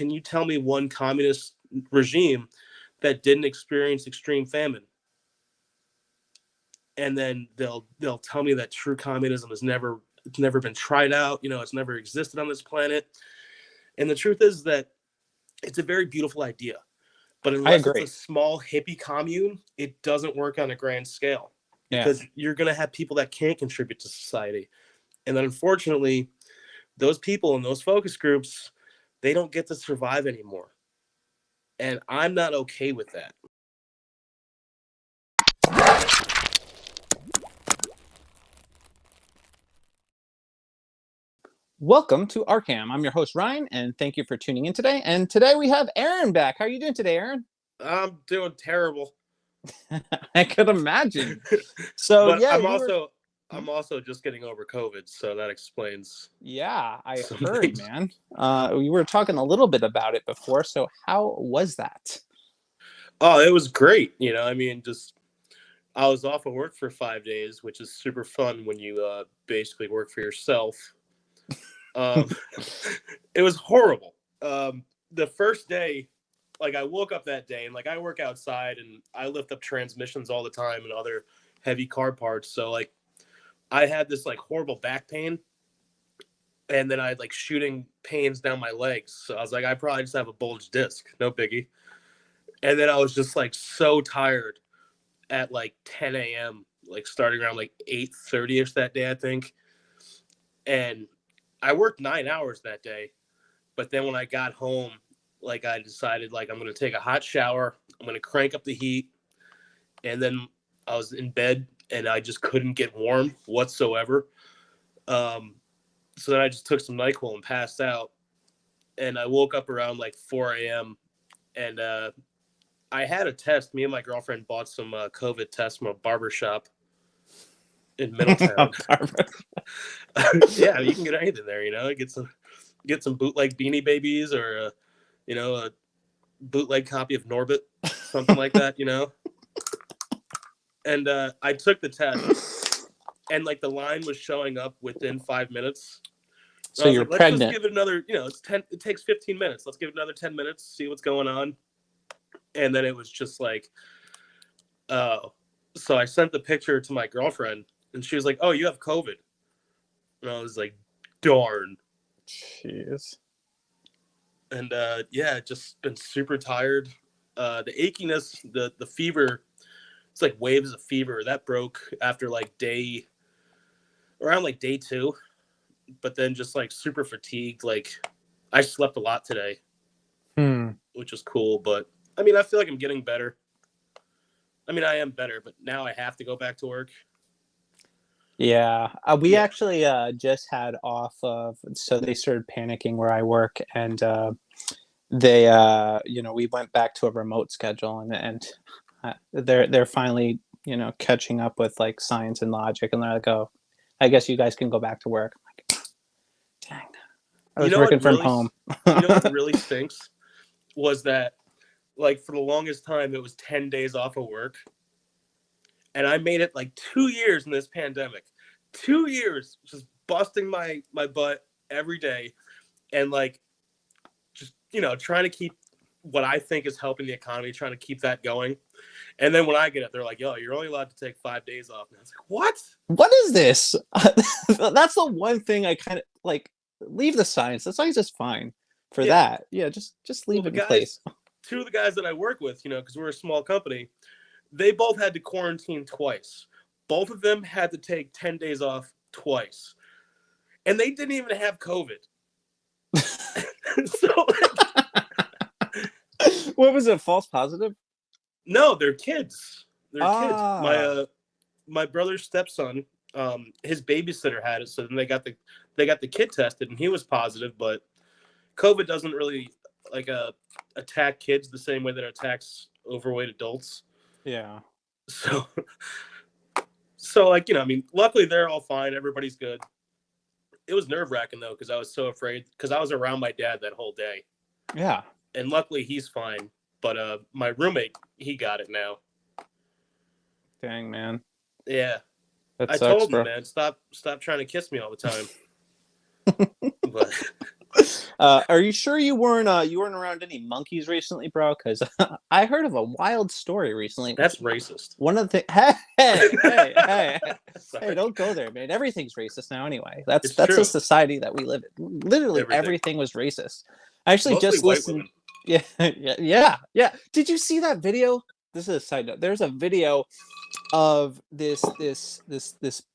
can you tell me one communist regime that didn't experience extreme famine? And then they'll tell me that true communism has never been tried out. It's never existed on this planet. And the truth is that it's a very beautiful idea. But unless it's a small hippie commune, it doesn't work on a grand scale. Because you're going to have people that can't contribute to society. And then unfortunately, those people in those focus groups, they don't get to survive anymore. And I'm not okay with that. Welcome to Arkham. I'm your host, Ryan, and thank you for tuning in today. And today we have Aaron back. How are you doing today, Aaron? I'm doing terrible. I could imagine. So but yeah, I'm also just getting over COVID, so that explains. Yeah, I heard, man. We were talking a little bit about it before. So how was that? Oh, it was great. I was off of work for 5 days, which is super fun when you basically work for yourself. It was horrible. The first day, I woke up that day and I work outside and I lift up transmissions all the time and other heavy car parts. So I had this horrible back pain, and then I had shooting pains down my legs. So I was like, I probably just have a bulged disc, no biggie. And then I was just so tired at 10 a.m., starting around 8:30ish that day, I think. And I worked 9 hours that day. But then when I got home, I decided I'm going to take a hot shower. I'm going to crank up the heat. And then I was in bed and I just couldn't get warm whatsoever. So then I just took some NyQuil and passed out. And I woke up around 4 a.m. And I had a test. Me and my girlfriend bought some COVID tests from a barbershop in Middletown. Yeah, you can get anything there, get some bootleg Beanie Babies or a bootleg copy of Norbit, something like that, And I took the test, and the line was showing up within 5 minutes. So you're pregnant. Let's just give it another, it takes 15 minutes. Let's give it another 10 minutes, see what's going on. And then it was just so I sent the picture to my girlfriend, and she was like, "Oh, you have COVID." And I was like, "Darn." Jeez. And just been super tired. The achiness, the fever, it's waves of fever that broke after around day 2, but then just super fatigued. I slept a lot today, which was cool. But I feel like I'm getting better. I am better, but now I have to go back to work. Yeah, we actually just had off of, so they started panicking where I work, and they, we went back to a remote schedule, and they're finally, catching up with science and logic, and they're like, "Oh, I guess you guys can go back to work." I'm like, dang, I was working from home. What really stinks was that, for the longest time, it was 10 days off of work. And I made it 2 years in this pandemic. 2 years just busting my butt every day. And just, trying to keep what I think is helping the economy, trying to keep that going. And then when I get it, they're like, "Yo, you're only allowed to take 5 days off." And I was like, what? What is this? That's the one thing I kind of leave the science. That's always just fine for that. Yeah, just leave it in place. 2 of the guys that I work with, because we're a small company, they both had to quarantine twice. Both of them had to take 10 days off twice. And they didn't even have COVID. So, what was it? False positive? No, they're kids. They're kids. My brother's stepson, his babysitter had it, so then they got the kid tested, and he was positive. But COVID doesn't really attack kids the same way that it attacks overweight adults. Yeah. So luckily they're all fine. Everybody's good. It was nerve-wracking though, because I was so afraid, because I was around my dad that whole day. Yeah. And luckily he's fine. But my roommate, he got it now. Dang, man. Yeah. That I sucks, told him, bro. man, stop trying to kiss me all the time. But Are you sure you weren't around any monkeys recently, bro? Because I heard of a wild story recently. That's racist. One of the hey, don't go there, man. Everything's racist now anyway. That's true. the society that we live in. Literally everything was racist. I actually Mostly just listened. Yeah. Did you see that video? This is a side note. There's a video of this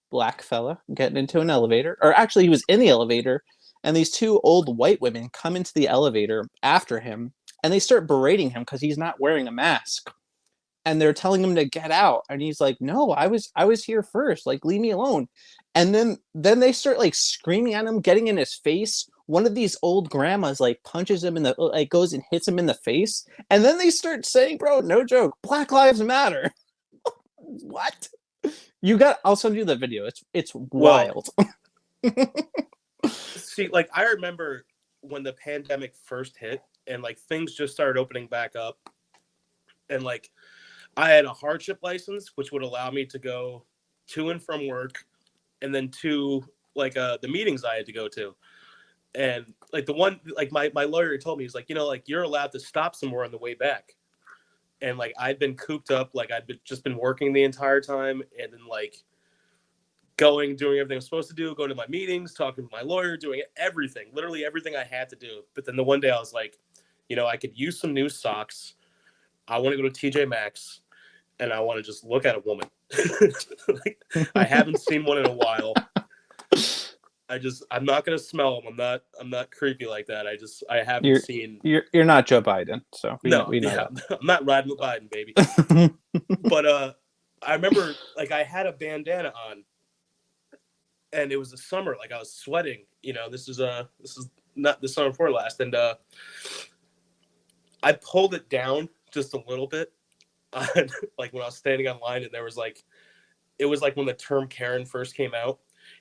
black fella getting into an elevator, or actually he was in the elevator, and these two old white women come into the elevator after him, and they start berating him because he's not wearing a mask. And they're telling him to get out, and he's like, no, I was here first, like, leave me alone. And then they start like screaming at him, getting in his face. One of these old grandmas like punches him in the, like, goes and hits him in the face, and then they start saying, bro, no joke, Black Lives Matter. What? I'll send you the video. It's wild. See, like, I remember when the pandemic first hit and like things just started opening back up, and like I had a hardship license, which would allow me to go to and from work, and then to like the meetings I had to go to. And like the one, like my lawyer told me, he's like, like you're allowed to stop somewhere on the way back. And like I'd been cooped up, like just been working the entire time, and then like doing everything I was supposed to do, going to my meetings, talking to my lawyer, doing everything, literally everything I had to do. But then the one day I was like, I could use some new socks. I want to go to TJ Maxx, and I want to just look at a woman. Like, I haven't seen one in a while. I'm not gonna smell them. I'm not creepy like that. I haven't seen. You're not Joe Biden, so we know that. I'm not riding with Biden, baby. But I remember like I had a bandana on, and it was the summer. Like I was sweating. This is not the summer before last, and I pulled it down just a little bit, like when I was standing online, and there was like, it was like when the term Karen first came out.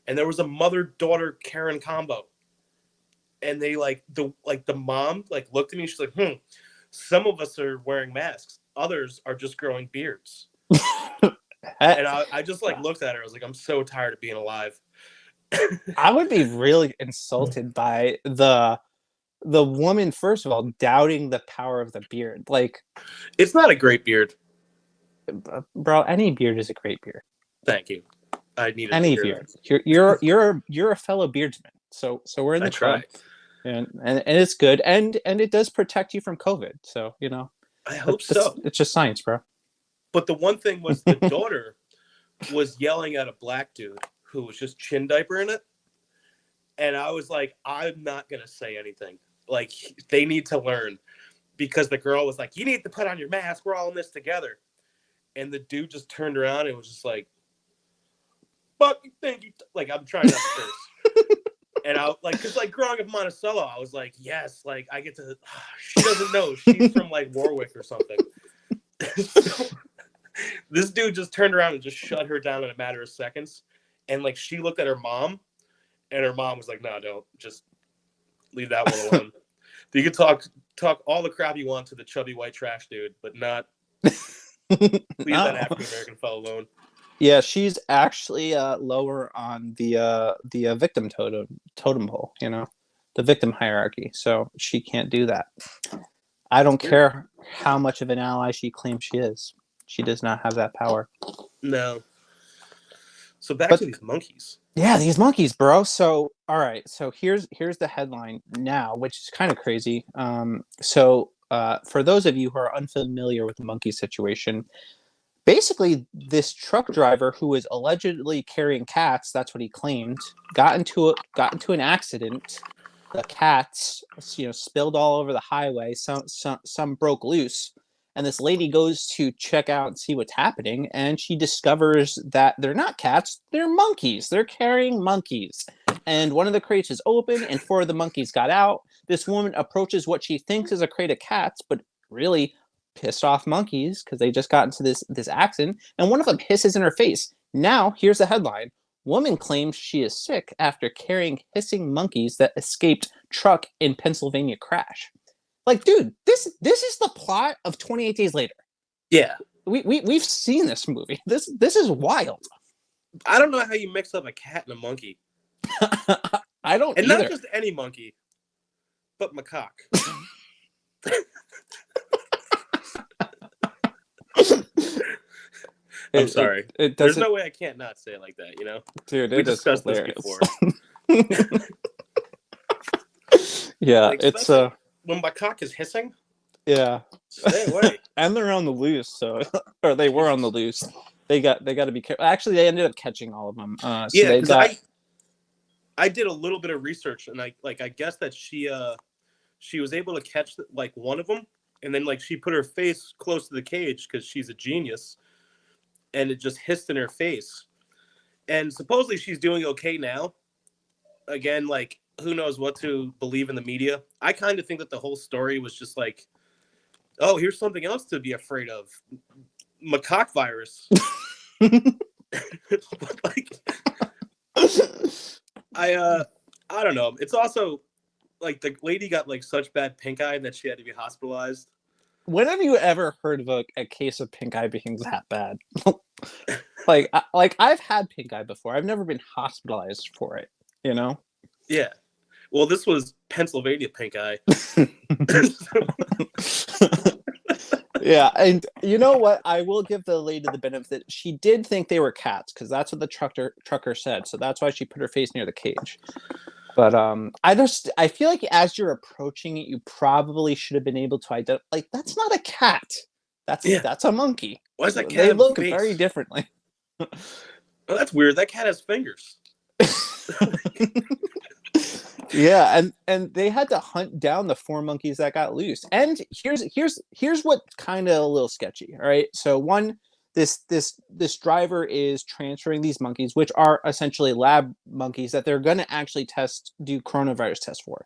And there was a mother-daughter Karen combo. And they the mom like looked at me, she's like, some of us are wearing masks. Others are just growing beards. And I just like looked at her. I was like, I'm so tired of being alive. I would be really insulted by the woman, first of all, doubting the power of the beard. Like, it's not a great beard. Bro, any beard is a great beard. Thank you. I need any beard. You're a fellow beardsman, so we're in the club, and it's good, and it does protect you from COVID. So I hope so. It's just science, bro. But the one thing was the daughter was yelling at a black dude who was just chin diaper in it, and I was like, I'm not gonna say anything. Like, they need to learn, because the girl was like, you need to put on your mask. We're all in this together. And the dude just turned around and was just like, fuck you, thank you. Like, I'm trying not to curse. And I like, cause like growing up in Monticello, I was like, yes, like I get to, she doesn't know. She's from like Warwick or something. So, this dude just turned around and just shut her down in a matter of seconds. And like, she looked at her mom, and her mom was like, no, don't, just leave that one alone. You can talk all the crap you want to the chubby white trash dude, but not leave that African-American fellow alone. Yeah, she's actually lower on the victim totem pole, the victim hierarchy. So she can't do that. I don't care how much of an ally she claims she is. She does not have that power. No. So back to these monkeys. Yeah, these monkeys, bro. So all right. So here's the headline now, which is kind of crazy. For those of you who are unfamiliar with the monkey situation. Basically, this truck driver who was allegedly carrying cats, that's what he claimed, got into an accident. The cats, spilled all over the highway. Some broke loose, and this lady goes to check out and see what's happening, and she discovers that they're not cats, they're monkeys. They're carrying monkeys, and one of the crates is open, and 4 of the monkeys got out. This woman approaches what she thinks is a crate of cats, but really pissed off monkeys because they just got into this accident, and one of them hisses in her face. Now, here's the headline. Woman claims she is sick after carrying hissing monkeys that escaped truck in Pennsylvania crash. Like, dude, this is the plot of 28 Days Later. Yeah. We've seen this movie. This is wild. I don't know how you mix up a cat and a monkey. I don't And either. not just any monkey. but macaque. I'm sorry. It There's doesn't. no way I can't not say it like that, you know? Dude, We it is discussed this hilarious. before. Yeah, Like, it's when macaque is hissing, yeah. stay away. And they're on the loose, so or they were on the loose. They got to be careful. Actually, they ended up catching all of them. So Yeah, they because got. I did a little bit of research, and I guess that she was able to catch like one of them, and then like she put her face close to the cage because she's a genius, and it just hissed in her face. And supposedly she's doing okay now. Again, like who knows what to believe in the media. I kind of think that the whole story was just like, oh, here's something else to be afraid of. Macaque virus. Like, I don't know. It's also like the lady got like such bad pink eye that she had to be hospitalized. When have you ever heard of a case of pink eye being that bad? like I've had pink eye before. I've never been hospitalized for it, you know? Yeah. Well, this was Pennsylvania pink eye. Yeah, and you know what? I will give the lady the benefit. She did think they were cats because that's what the trucker said. So that's why she put her face near the cage. But I feel like as you're approaching it, you probably should have been able to identify. Like that's not a cat. That's a monkey. Why is that cat? They have look a face? very differently. Oh, that's weird. That cat has fingers. Yeah, and they had to hunt down the 4 monkeys that got loose. And here's what kind of a little sketchy. All right, so one, this driver is transferring these monkeys, which are essentially lab monkeys that they're going to actually do coronavirus tests for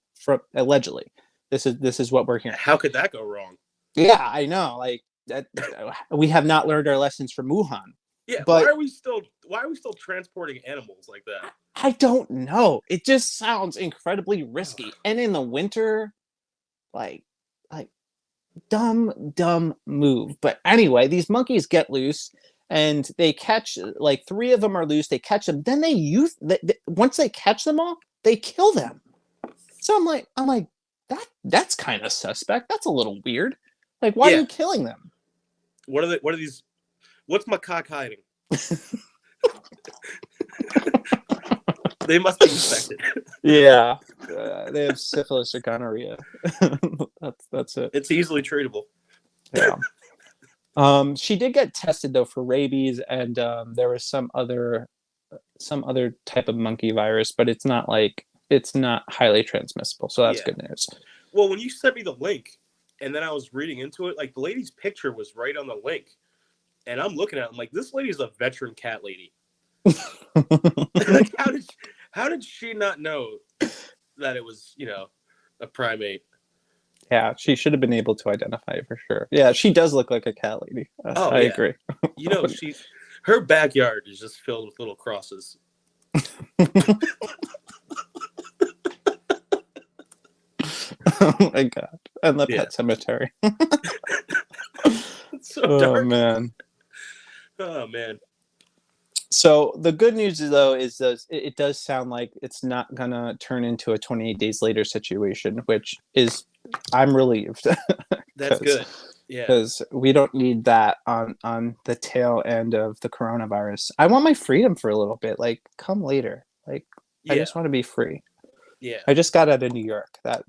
allegedly. This is what we're hearing. How could that go wrong? Yeah, I know. Like that, we have not learned our lessons from Wuhan. Yeah, but why are we still transporting animals like that? I don't know. It just sounds incredibly risky. And in the winter, like dumb move. But anyway, these monkeys get loose and they catch like 3 of them are loose. They catch them. Then once they catch them all, they kill them. So I'm like that's kind of suspect. That's a little weird. Like, why are you killing them? What are these? What's macaque hiding? They must be infected. Yeah, they have syphilis or gonorrhea. That's it. It's easily treatable. Yeah. She did get tested though for rabies, and there was some other type of monkey virus, but it's not highly transmissible. So that's good news. Well, when you sent me the link, and then I was reading into it, like the lady's picture was right on the link, and I'm looking at it, I'm like, this lady's a veteran cat lady. Like, how did she not know that it was, a primate? Yeah, she should have been able to identify it for sure. Yeah, she does look like a cat lady. I agree. Her backyard is just filled with little crosses. Oh my god. And the pet cemetery. It's so dark. Man. Oh man. So the good news though is it does sound like it's not gonna turn into a 28 days later situation, which is I'm relieved. That's good. Yeah. Because we don't need that on the tail end of the coronavirus. I want my freedom for a little bit. Like, come later. Like, I just want to be free. Yeah. I just got out of New York. That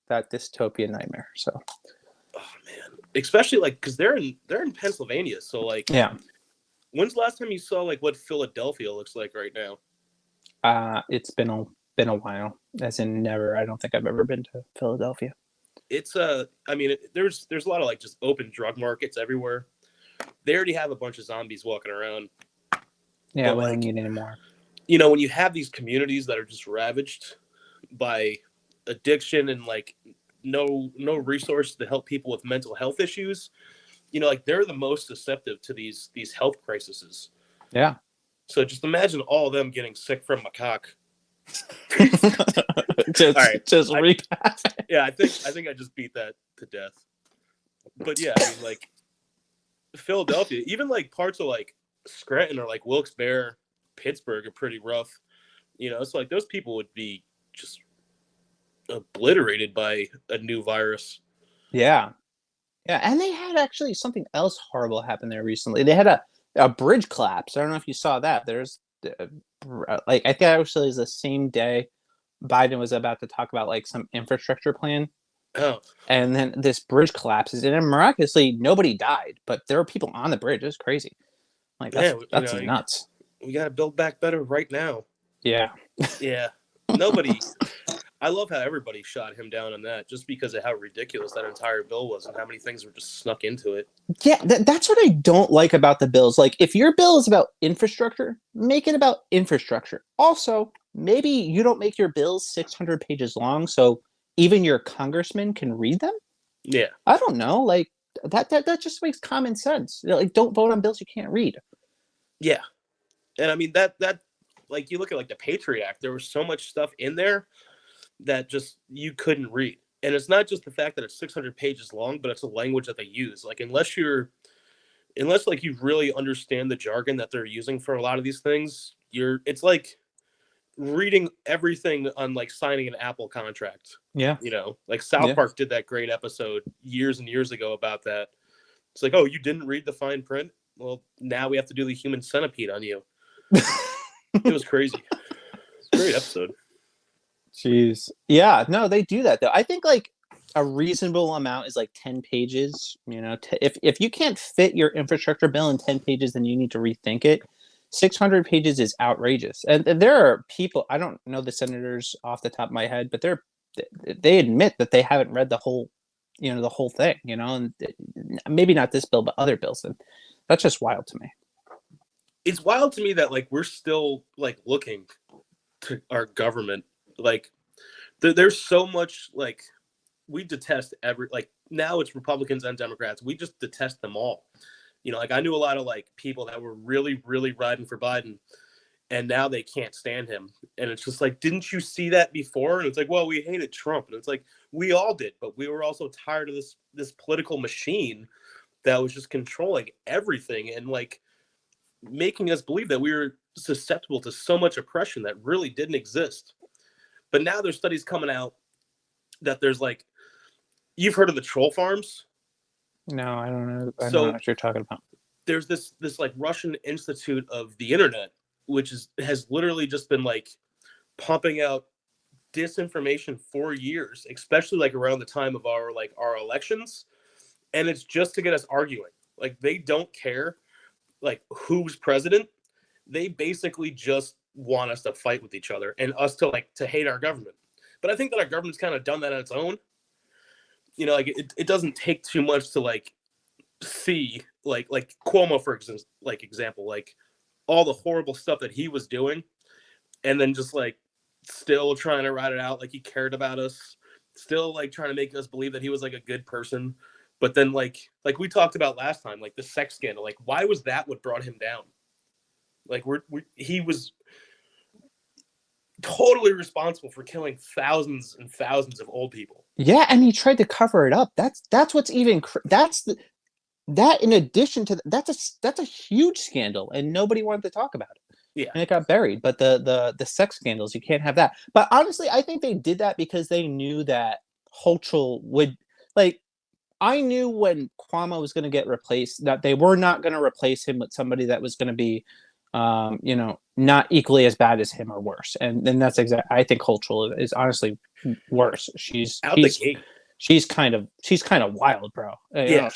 dystopian nightmare. So. Oh man. Especially like because they're in Pennsylvania. So like. Yeah. When's the last time you saw like what Philadelphia looks like right now? It's been a while. As in never. I don't think I've ever been to Philadelphia. It's I mean, there's a lot of like just open drug markets everywhere. They already have a bunch of zombies walking around. Yeah, we don't need any more. When you have these communities that are just ravaged by addiction and like no resources to help people with mental health issues, like they're the most susceptible to these health crises. Yeah. So just imagine all of them getting sick from macaque. just repass. Yeah, I think I just beat that to death. But yeah, I mean, like Philadelphia, even like parts of like Scranton or like Wilkes-Barre, Pittsburgh are pretty rough. It's like those people would be just obliterated by a new virus. Yeah. Yeah, and they had actually something else horrible happen there recently. They had a bridge collapse. I don't know if you saw that. There's like I think actually it was the same day Biden was about to talk about like some infrastructure plan, Oh, and then this bridge collapses, and then miraculously nobody died, but there were people on the bridge. It was crazy. Like yeah, that's nuts. we got to build back better right now. Yeah. Yeah, nobody. I love how everybody shot him down on that, just because of how ridiculous that entire bill was and how many things were just snuck into it. Yeah, that's what I don't like about the bills. Like, if your bill is about infrastructure, make it about infrastructure. Also, maybe you don't make your bills 600 pages long so even your congressman can read them. Yeah, I don't know. Like, that just makes common sense. Like, don't vote on bills you can't read. yeah, and I mean that like you look at like the Patriot Act, there was so much stuff in there that just you couldn't read. And it's not just the fact that it's 600 pages long, but it's the language that they use. Like unless like you really understand the jargon that they're using for a lot of these things, it's like reading everything on like signing an Apple contract. Yeah. Like South Yeah. Park did that great episode years and years ago about that. It's like, oh, you didn't read the fine print? Well, now we have to do the human centipede on you. It was crazy. It's a great episode. Jeez. Yeah, no, they do that though. I think like a reasonable amount is like 10 pages. If you can't fit your infrastructure bill in 10 pages, then you need to rethink it. 600 pages is outrageous. And there are people, I don't know the senators off the top of my head, but they admit that they haven't read the whole thing, and maybe not this bill, but other bills. And that's just wild to me. It's wild to me that like we're still like looking to our government. Like there's so much like we detest like now it's Republicans and Democrats. We just detest them all. Like I knew a lot of like people that were really, really riding for Biden, and now they can't stand him. And it's just like, didn't you see that before? And it's like, well, we hated Trump. And it's like, we all did, but we were also tired of this political machine that was just controlling everything and like making us believe that we were susceptible to so much oppression that really didn't exist. But now there's studies coming out that there's like, you've heard of the troll farms? No, I don't know. I don't So know what you're talking about. there's this like Russian Institute of the Internet, which has literally just been like pumping out disinformation for years, especially like around the time of our elections, and it's just to get us arguing. Like they don't care like who's president. They basically just want us to fight with each other and us to hate our government. But I think that our government's kind of done that on its own. Like it doesn't take too much to like see like Cuomo, for example, like all the horrible stuff that he was doing, and then just like still trying to ride it out like he cared about us, still like trying to make us believe that he was like a good person. But then like we talked about last time, like the sex scandal, like why was that what brought him down? Like he was totally responsible for killing thousands and thousands of old people. Yeah, and he tried to cover it up. That's what's even that in addition to that's a huge scandal, and nobody wanted to talk about it. Yeah, and it got buried. But the sex scandals, you can't have that. But honestly, I think they did that because they knew that Hochul would like. I knew when Cuomo was going to get replaced that they were not going to replace him with somebody that was going to be, not equally as bad as him or worse. And then that's exactly. I think Hochul is honestly worse. She's out the gate. She's kind of wild, bro. Yeah,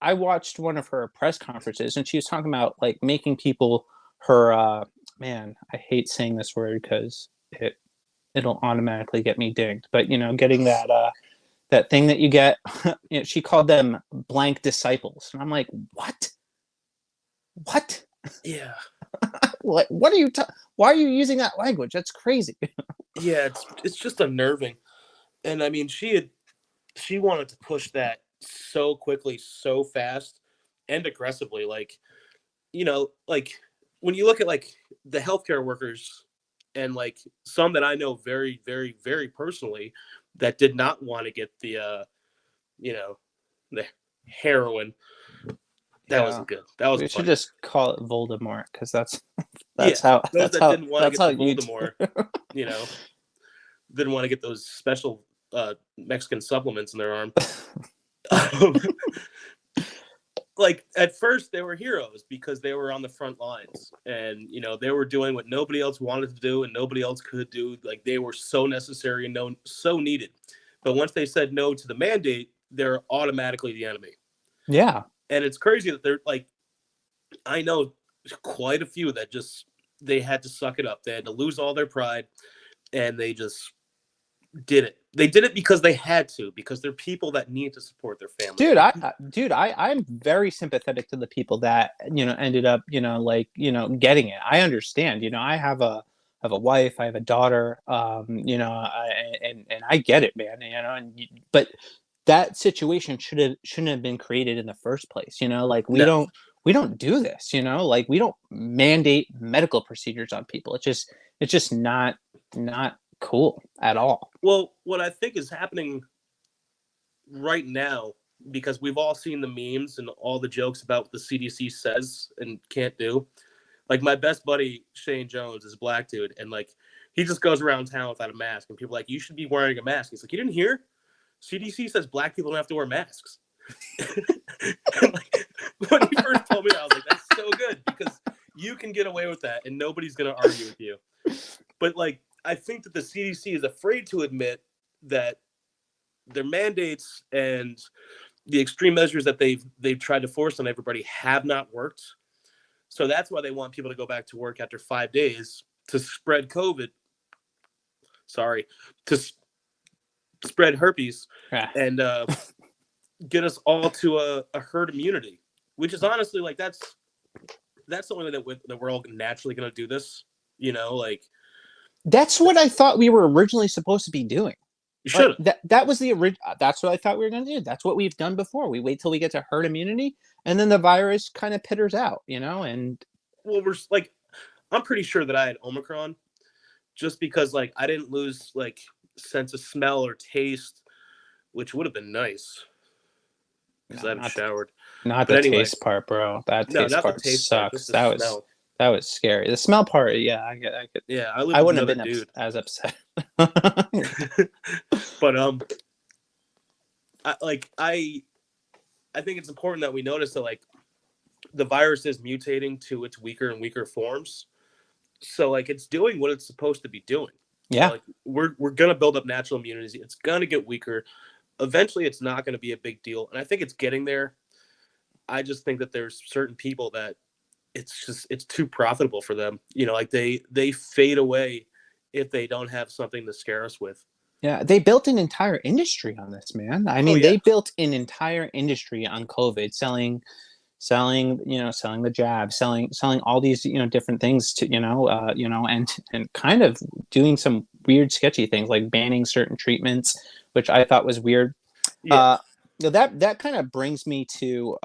I watched one of her press conferences and she was talking about like making people her man, I hate saying this word because it'll automatically get me dinged, but getting that thing that you get, she called them blank disciples. And I'm like, what? Yeah. What are you why are you using that language? That's crazy. Yeah, it's just unnerving. And I mean, she wanted to push that so quickly, so fast and aggressively. Like, like when you look at like the healthcare workers and like some that I know very, very, very personally that did not want to get the heroin. That wasn't good. That was. We should just call it Voldemort because that's those how that that's how didn't want to get the you Voldemort. didn't want to get those special Mexican supplements in their arm. Um, like at first they were heroes because they were on the front lines, and they were doing what nobody else wanted to do and nobody else could do. Like they were so necessary and so needed. But once they said no to the mandate, they're automatically the enemy. Yeah. And it's crazy that they're like, I know quite a few that they had to suck it up. They had to lose all their pride, and they just did it. They did it because they had to, because they're people that need to support their family. I'm very sympathetic to the people that ended up getting it. I understand. I have a wife, I have a daughter, and I get it, man. But that situation shouldn't have been created in the first place. We don't do this. We don't mandate medical procedures on people. It's just not cool at all. Well, what I think is happening right now, because we've all seen the memes and all the jokes about what the CDC says and can't do. Like my best buddy Shane Jones is a black dude, and like he just goes around town without a mask, and people are like, you should be wearing a mask. He's like, you didn't hear? CDC says black people don't have to wear masks. Like, when he first told me that, I was like, that's so good, because you can get away with that and nobody's gonna argue with you. But like, I think that the CDC is afraid to admit that their mandates and the extreme measures that they've tried to force on everybody have not worked. So that's why they want people to go back to work after 5 days to spread COVID. Sorry, to spread herpes and get us all to a herd immunity, which is honestly like that's the only way that we're all naturally going to do this. Like. That's what I thought we were originally supposed to be doing. You should. That was the original. That's what I thought we were going to do. That's what we've done before. We wait till we get to herd immunity, and then the virus kind of pitters out, And well, we're like, I'm pretty sure that I had Omicron, just because like I didn't lose like sense of smell or taste, which would have been nice because I haven't showered. Not the taste part, bro. That taste part sucks. That was scary. The smell part, yeah, I get. Yeah, I wouldn't have been as upset. But I think it's important that we notice that like the virus is mutating to its weaker and weaker forms. So like it's doing what it's supposed to be doing. Yeah. Like we're gonna build up natural immunity. It's gonna get weaker. Eventually, it's not gonna be a big deal, and I think it's getting there. I just think that there's certain people that it's too profitable for them. Like they fade away if they don't have something to scare us with. Yeah, they built an entire industry on this, man. I mean, they built an entire industry on COVID, selling the jab, selling all these, different things to, and kind of doing some weird, sketchy things like banning certain treatments, which I thought was weird. Yeah. That kind of brings me to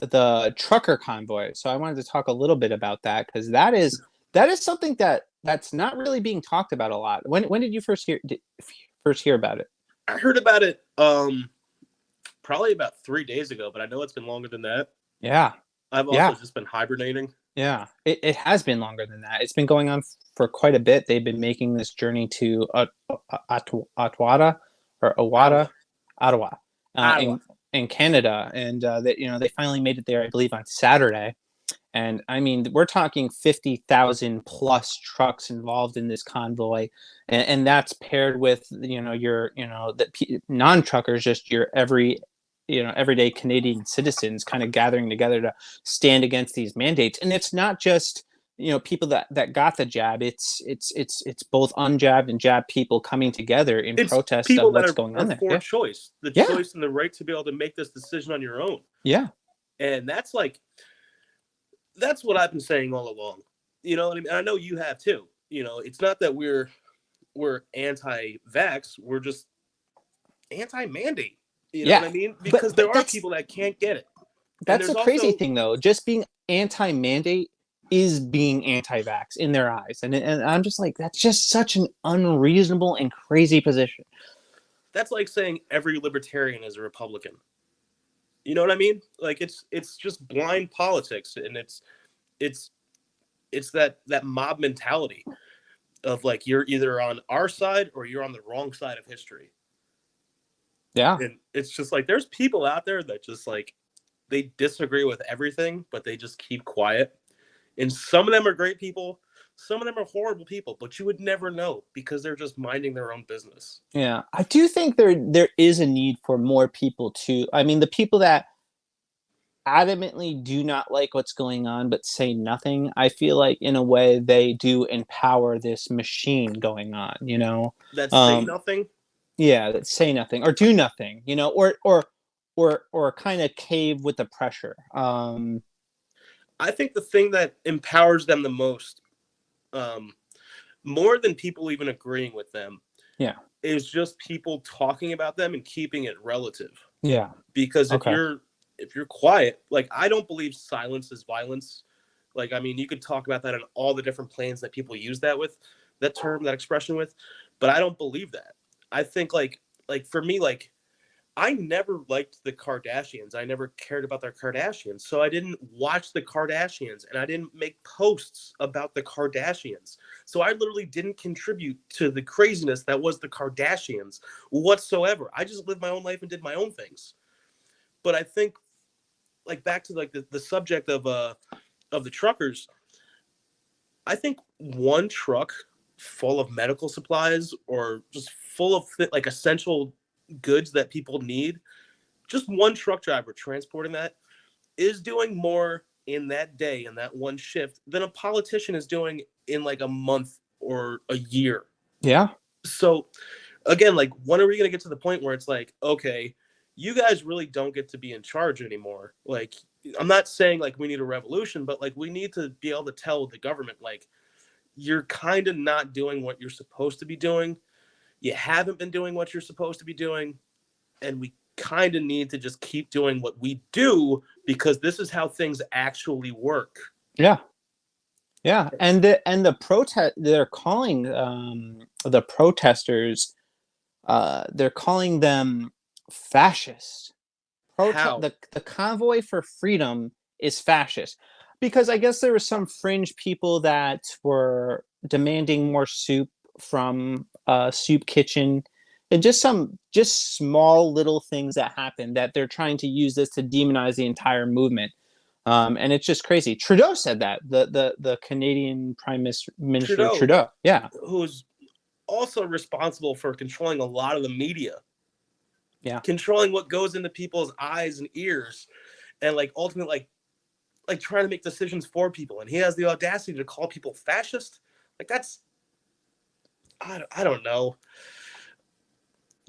the trucker convoy. So I wanted to talk a little bit about that, because that is something that's not really being talked about a lot. When did you first hear about it? I heard about it probably about 3 days ago, but I know it's been longer than that. Yeah. I've also just been hibernating. Yeah, it has been longer than that. It's been going on for quite a bit. They've been making this journey to Ottawa in Canada, and they finally made it there, I believe, on Saturday. And I mean, we're talking 50,000 plus trucks involved in this convoy, and that's paired with your non-truckers, just your everyday Canadian citizens kind of gathering together to stand against these mandates. And it's not just people that got the jab. It's both unjabbed and jabbed people coming together in protest of what's going on there. Choice, the choice and the right to be able to make this decision on your own. Yeah, and that's what I've been saying all along. You know what I mean? I know you have too. It's not that we're anti-vax. We're just anti-mandate. You know what I mean? Because there are people that can't get it. That's the crazy thing, though. Just being anti-mandate is being anti-vax in their eyes. And I'm just like, that's just such an unreasonable and crazy position. That's like saying every libertarian is a Republican. You know what I mean? Like it's just blind politics, and it's that mob mentality. of like you're either on our side or you're on the wrong side of history. Yeah. And it's just like there's people out there that just like they disagree with everything, but they just keep quiet. And some of them are great people, some of them are horrible people, but you would never know because they're just minding their own business. Yeah. I do think there is a need for more people to, I mean, the people that adamantly do not like what's going on but say nothing, I feel like in a way they do empower this machine going on, you know. That say nothing. Yeah, that say nothing or do nothing, you know, or kind of cave with the pressure. I think the thing that empowers them the most, more than people even agreeing with them, Yeah. is just people talking about them and keeping it relative. Yeah. Because Okay. if you're quiet, like I don't believe silence is violence. Like, I mean, you could talk about that on all the different planes that people use that with, that term, that expression with, but I don't believe that. I think like for me, like I never liked the Kardashians. I never cared about their Kardashians. So I didn't watch the Kardashians and I didn't make posts about the Kardashians. So I literally didn't contribute to the craziness that was the Kardashians whatsoever. I just lived my own life and did my own things. But I think like back to like the subject of the truckers, I think one truck full of medical supplies or just full of like essential goods that people need, just one truck driver transporting that is doing more in that day, in that one shift, than a politician is doing in like a month or a year. Yeah. So again, like when are we going to get to the point where it's like, okay, you guys really don't get to be in charge anymore? Like, I'm not saying like we need a revolution, but like we need to be able to tell the government, like, you're kind of not doing what you're supposed to be doing. You haven't been doing what you're supposed to be doing. And we kind of need to just keep doing what we do because this is how things actually work. Yeah. Yeah. And the protest, they're calling the protesters, they're calling them fascist. How? The convoy for freedom is fascist because I guess there were some fringe people that were demanding more soup from soup kitchen and just small little things that happened that they're trying to use this to demonize the entire movement. And it's just crazy. Trudeau said that, the Canadian Minister Trudeau. Yeah. Who's also responsible for controlling a lot of the media. Yeah. Controlling what goes into people's eyes and ears, and like ultimately like trying to make decisions for people. And he has the audacity to call people fascist. Like that's, I don't know.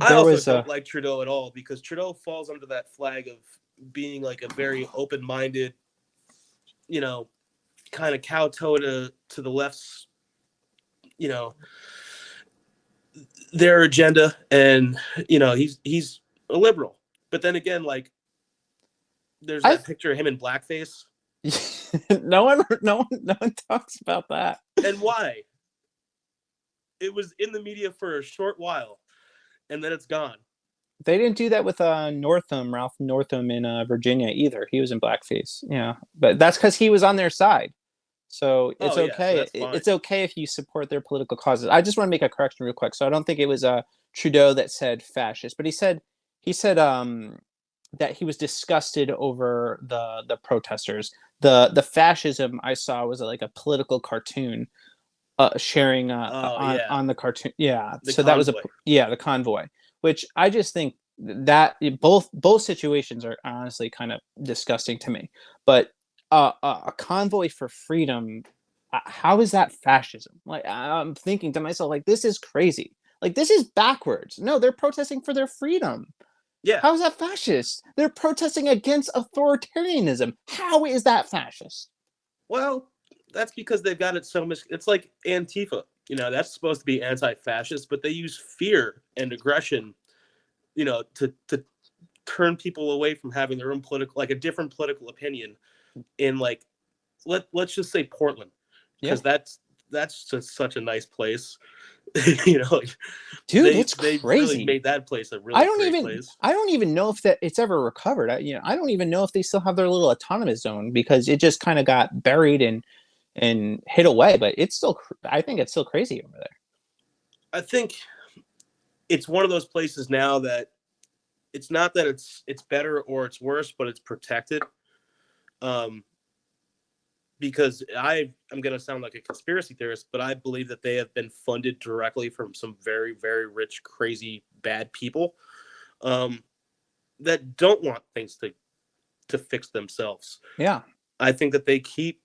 I also don't like Trudeau at all because Trudeau falls under that flag of being like a very open-minded, you know, kind of kowtow to the left's, you know, their agenda. And, you know, he's a liberal. But then again, like there's that picture of him in blackface. no one talks about that. And why? It was in the media for a short while and then it's gone. They didn't do that with Northam, Ralph Northam in Virginia either. He was in blackface. Yeah, but that's because he was on their side. So it's okay. So it's okay if you support their political causes. I just want to make a correction real quick. So I don't think it was Trudeau that said fascist, but he said that he was disgusted over the protesters. The fascism I saw was like a political cartoon sharing on the cartoon. Yeah, so convoy. That was the convoy, which I just think that both situations are honestly kind of disgusting to me. But a convoy for freedom, how is that fascism? Like I'm thinking to myself, like this is crazy. Like this is backwards. No, they're protesting for their freedom. Yeah. How is that fascist? They're protesting against authoritarianism. How is that fascist? Well, that's because they've got it so much. It's like Antifa. You know, that's supposed to be anti-fascist, but they use fear and aggression, you know, to turn people away from having their own political, like a different political opinion in like, let's just say Portland, because that's just such a nice place. You know, like, dude, it's crazy. They really made that place a really great place. I don't even know if that it's ever recovered. I don't even know if they still have their little autonomous zone because it just kind of got buried and and hid away, but it's still, I think it's still crazy over there. I think it's one of those places now that it's not that it's better or it's worse, but it's protected. Because I'm going to sound like a conspiracy theorist, but I believe that they have been funded directly from some very, very rich, crazy, bad people that don't want things to fix themselves. Yeah. I think that they keep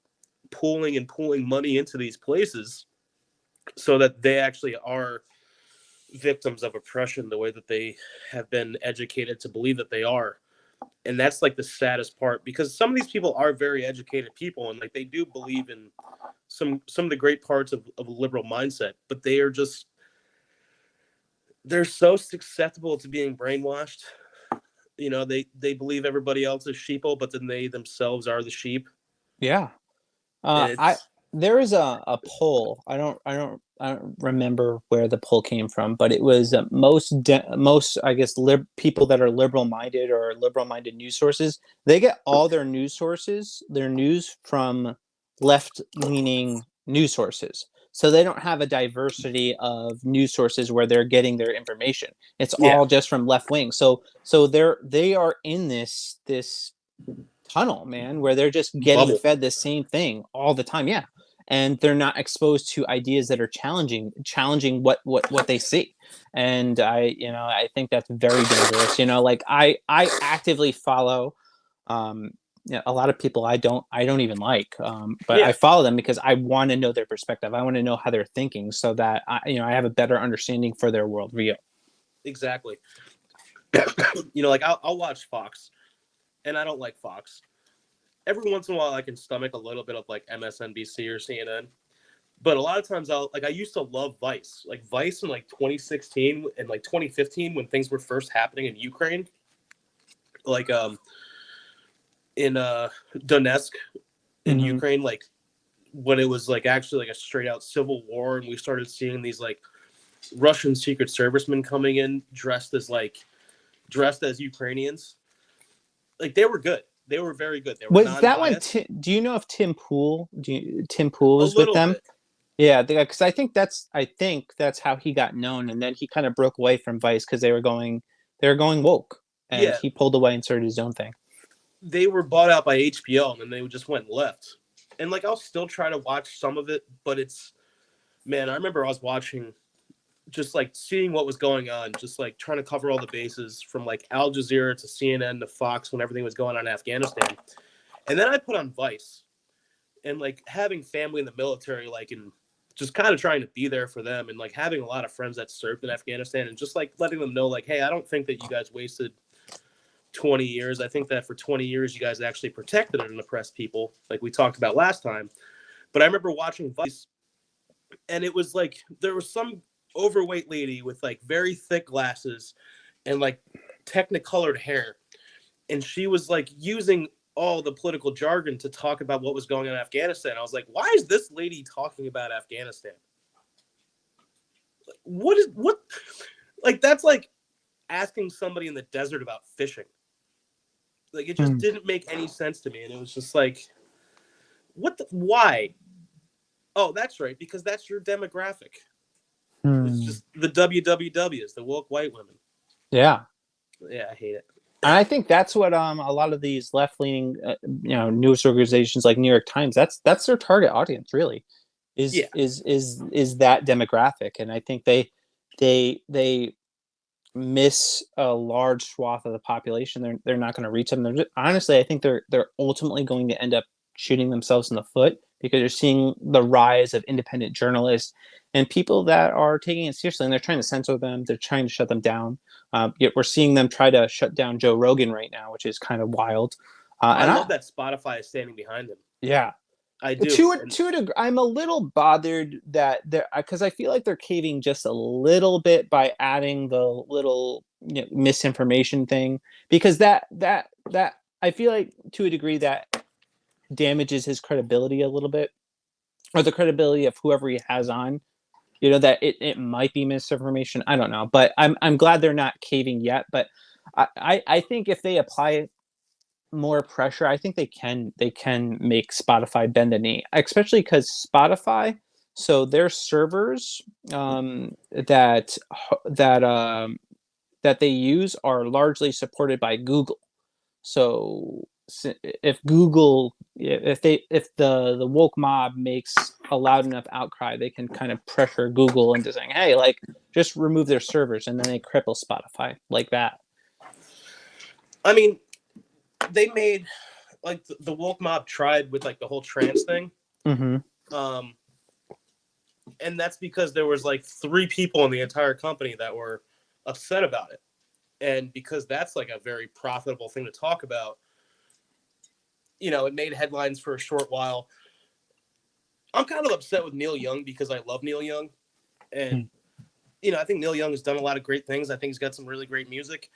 pooling money into these places so that they actually are victims of oppression the way that they have been educated to believe that they are. And that's like the saddest part, because some of these people are very educated people and like they do believe in some of the great parts of a liberal mindset, but they're so susceptible to being brainwashed. You know, they believe everybody else is sheeple, but then they themselves are the sheep. Yeah. There is a poll. I don't remember where the poll came from, but it was most I guess people that are liberal minded or liberal minded news sources. They get all their news from left leaning news sources. So they don't have a diversity of news sources where they're getting their information. It's all just from left wing. So they are in this tunnel, man, where they're just getting fed the same thing all the time. Yeah. And they're not exposed to ideas that are challenging what they see. And I think that's very dangerous. Like I actively follow a lot of people I don't even like, but I follow them because I want to know their perspective. I want to know how they're thinking so that I have a better understanding for their worldview. Exactly. Like I'll watch Fox, and I don't like Fox. Every once in a while, I can stomach a little bit of like MSNBC or CNN, but a lot of times I used to love Vice, like Vice in like 2016 and like 2015 when things were first happening in Ukraine, like in Donetsk in Ukraine, like when it was like actually like a straight out civil war, and we started seeing these like Russian Secret Servicemen coming in dressed as Ukrainians. Like they were good. They were very good. They were was that one? Do you know if Tim Pool was with them? Bit. Yeah, because I think that's how he got known, and then he kind of broke away from Vice because they were going woke, and he pulled away and started his own thing. They were bought out by HBO, and then they just went left. And like I'll still try to watch some of it, but I remember I was watching, just like seeing what was going on, just like trying to cover all the bases from like Al Jazeera to CNN to Fox when everything was going on in Afghanistan. And then I put on Vice, and like having family in the military, like, and just kind of trying to be there for them, and like having a lot of friends that served in Afghanistan, and just like letting them know like, hey, I don't think that you guys wasted 20 years. I think that for 20 years you guys actually protected and oppressed people, like we talked about last time. But I remember watching Vice, and it was like there was some overweight lady with like very thick glasses and like technicolored hair, and she was like using all the political jargon to talk about what was going on in Afghanistan. I was like, why is this lady talking about Afghanistan? What like that's like asking somebody in the desert about fishing. Like it just didn't make any sense to me, and it was just like, why? Oh, that's right, because that's your demographic. It's just the WWWs, the woke white women. Yeah, I hate it. And I think that's what a lot of these left-leaning news organizations like New York Times, that's their target audience, really, is that demographic. And I think they miss a large swath of the population. They're not going to reach them. Honestly, I think they're ultimately going to end up shooting themselves in the foot, because you're seeing the rise of independent journalists and people that are taking it seriously, and they're trying to censor them. They're trying to shut them down. Yet we're seeing them try to shut down Joe Rogan right now, which is kind of wild. I love that Spotify is standing behind him. Yeah, I do. To a degree, I'm a little bothered that because I feel like they're caving just a little bit by adding the little misinformation thing, because that I feel like to a degree that damages his credibility a little bit, or the credibility of whoever he has on. That it might be misinformation. I don't know, but I'm glad they're not caving yet. But I think if they apply more pressure, I think they can make Spotify bend the knee, especially because Spotify, so their servers that they use are largely supported by Google. So if the woke mob makes a loud enough outcry, they can kind of pressure Google into saying, hey, like, just remove their servers, and then they cripple Spotify like that. I mean, they made, like, the woke mob tried with, like, the whole trans thing. Mm-hmm. And that's because there was, like, 3 people in the entire company that were upset about it. And because that's, like, a very profitable thing to talk about, you know, it made headlines for a short while. I'm kind of upset with Neil Young because I love Neil Young. And, you know, I think Neil Young has done a lot of great things. I think he's got some really great music.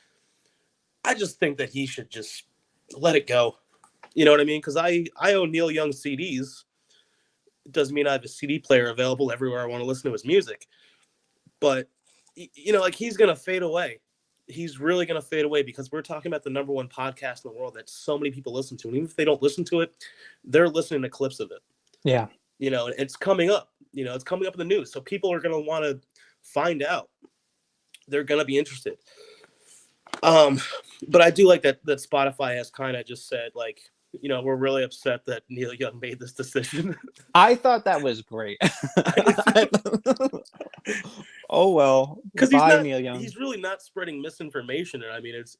I just think that he should just let it go. You know what I mean? Because I own Neil Young CDs. It doesn't mean I have a CD player available everywhere I want to listen to his music. But, you know, like, he's going to fade away. He's really going to fade away because we're talking about the number one podcast in the world that so many people listen to. And even if they don't listen to it, they're listening to clips of it. Yeah. You know, it's coming up. You know, it's coming up in the news. So people are going to want to find out. They're going to be interested. But I do like that Spotify has kind of just said, like, you know, we're really upset that Neil Young made this decision. I thought that was great. Oh, well, because Neil Young. He's really not spreading misinformation. And I mean, it's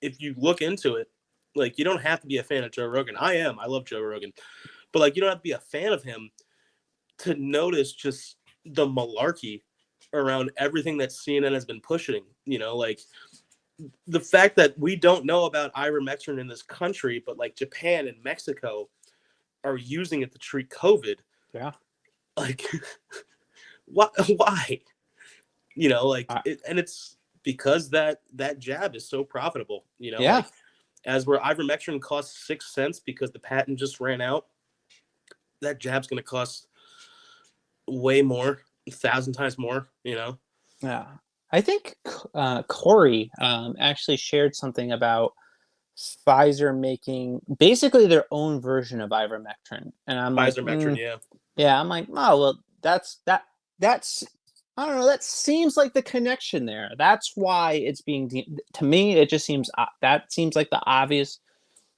if you look into it, like, you don't have to be a fan of Joe Rogan. I love Joe Rogan, but, like, you don't have to be a fan of him to notice just the malarkey around everything that CNN has been pushing. You know, like, the fact that we don't know about ivermectin in this country, but, like, Japan and Mexico are using it to treat COVID. Yeah. Like, why? You know, like, and it's because that jab is so profitable. You know, yeah. Like, as where ivermectin costs 6 cents because the patent just ran out, that jab's going to cost way more, 1,000 times more. You know. Yeah. I think Corey actually shared something about Pfizer making basically their own version of ivermectin, and I'm Pfizer-mectin, yeah, I'm like, oh, well, that's I don't know, that seems like the connection there. That's why it's being to me. It just seems that seems like the obvious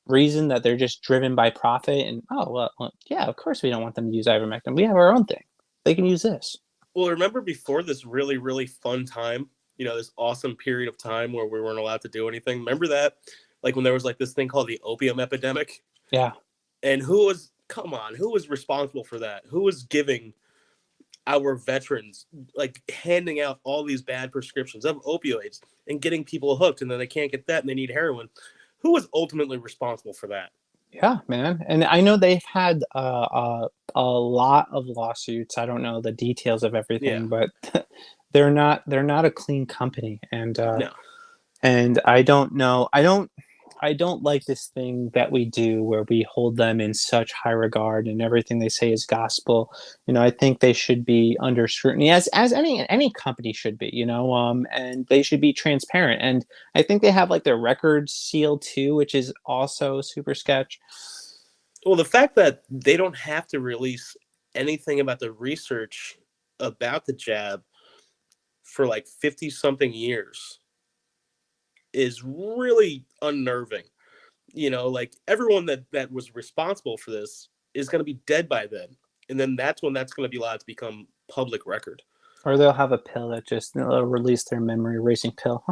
reason that they're just driven by profit. And well, yeah, of course we don't want them to use ivermectin. We have our own thing. They can use this. Well, remember before this really, really fun time, you know, this awesome period of time where we weren't allowed to do anything? Remember that? Like, when there was, like, this thing called the opium epidemic? Yeah. And who was responsible for that? Who was giving our veterans, like, handing out all these bad prescriptions of opioids and getting people hooked, and then they can't get that and they need heroin? Who was ultimately responsible for that? Yeah, man. And I know they've had a lot of lawsuits. I don't know the details of everything, but they're not a clean company. And No. And I don't know. I don't like this thing that we do where we hold them in such high regard and everything they say is gospel. You know, I think they should be under scrutiny as any company should be, you know, and they should be transparent. And I think they have, like, their records sealed too, which is also super sketch. Well, the fact that they don't have to release anything about the research about the jab for, like, 50 something years is really unnerving. You know, like, everyone that was responsible for this is going to be dead by then. And then that's when that's going to be allowed to become public record. Or they'll have a pill that just release their memory erasing pill.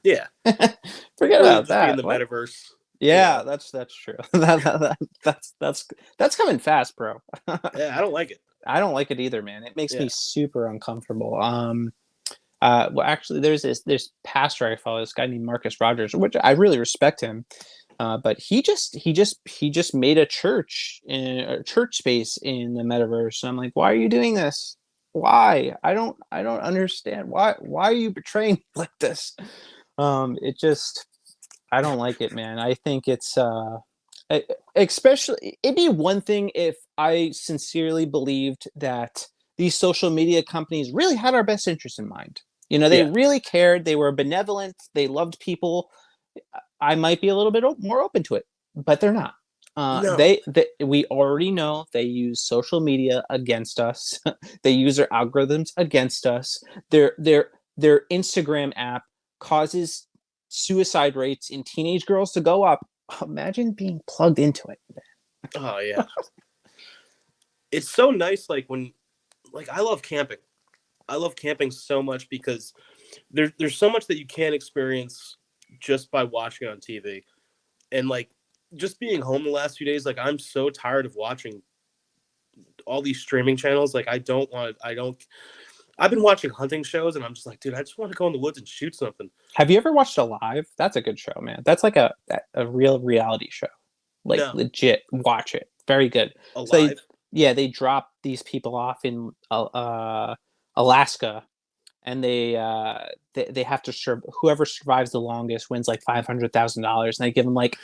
Yeah. Forget about that. Be in the metaverse. Yeah, that's true. That's coming fast, bro. Yeah, I don't like it. I don't like it either, man. It makes me super uncomfortable. Well, actually, there's this pastor I follow, this guy named Marcus Rogers, which I really respect him. But he just made a church space in the metaverse, and I'm like, why are you doing this? Why? I don't understand. Why are you betraying like this? It just, I don't like it, man. I think it's especially, it'd be one thing if I sincerely believed that these social media companies really had our best interest in mind. You know, they really cared. They were benevolent. They loved people. I might be a little bit more open to it. but they're not. No. We already know they use social media against us. They use their algorithms against us. Their Instagram app causes suicide rates in teenage girls to go up. Imagine being plugged into it. Oh yeah. It's so nice. Like when, like I love camping. I love camping so much because there's so much that you can't experience just by watching on TV. And like just being home the last few days, like I'm so tired of watching all these streaming channels. Like I've been watching hunting shows and I'm just like, dude, I just want to go in the woods and shoot something. Have you ever watched Alive? That's a good show, man. That's like a real reality show. Like No. legit, watch it. Very good. Alive? They drop these people off in Alaska, and they have to serve. Whoever survives the longest wins like $500,000, and they give them like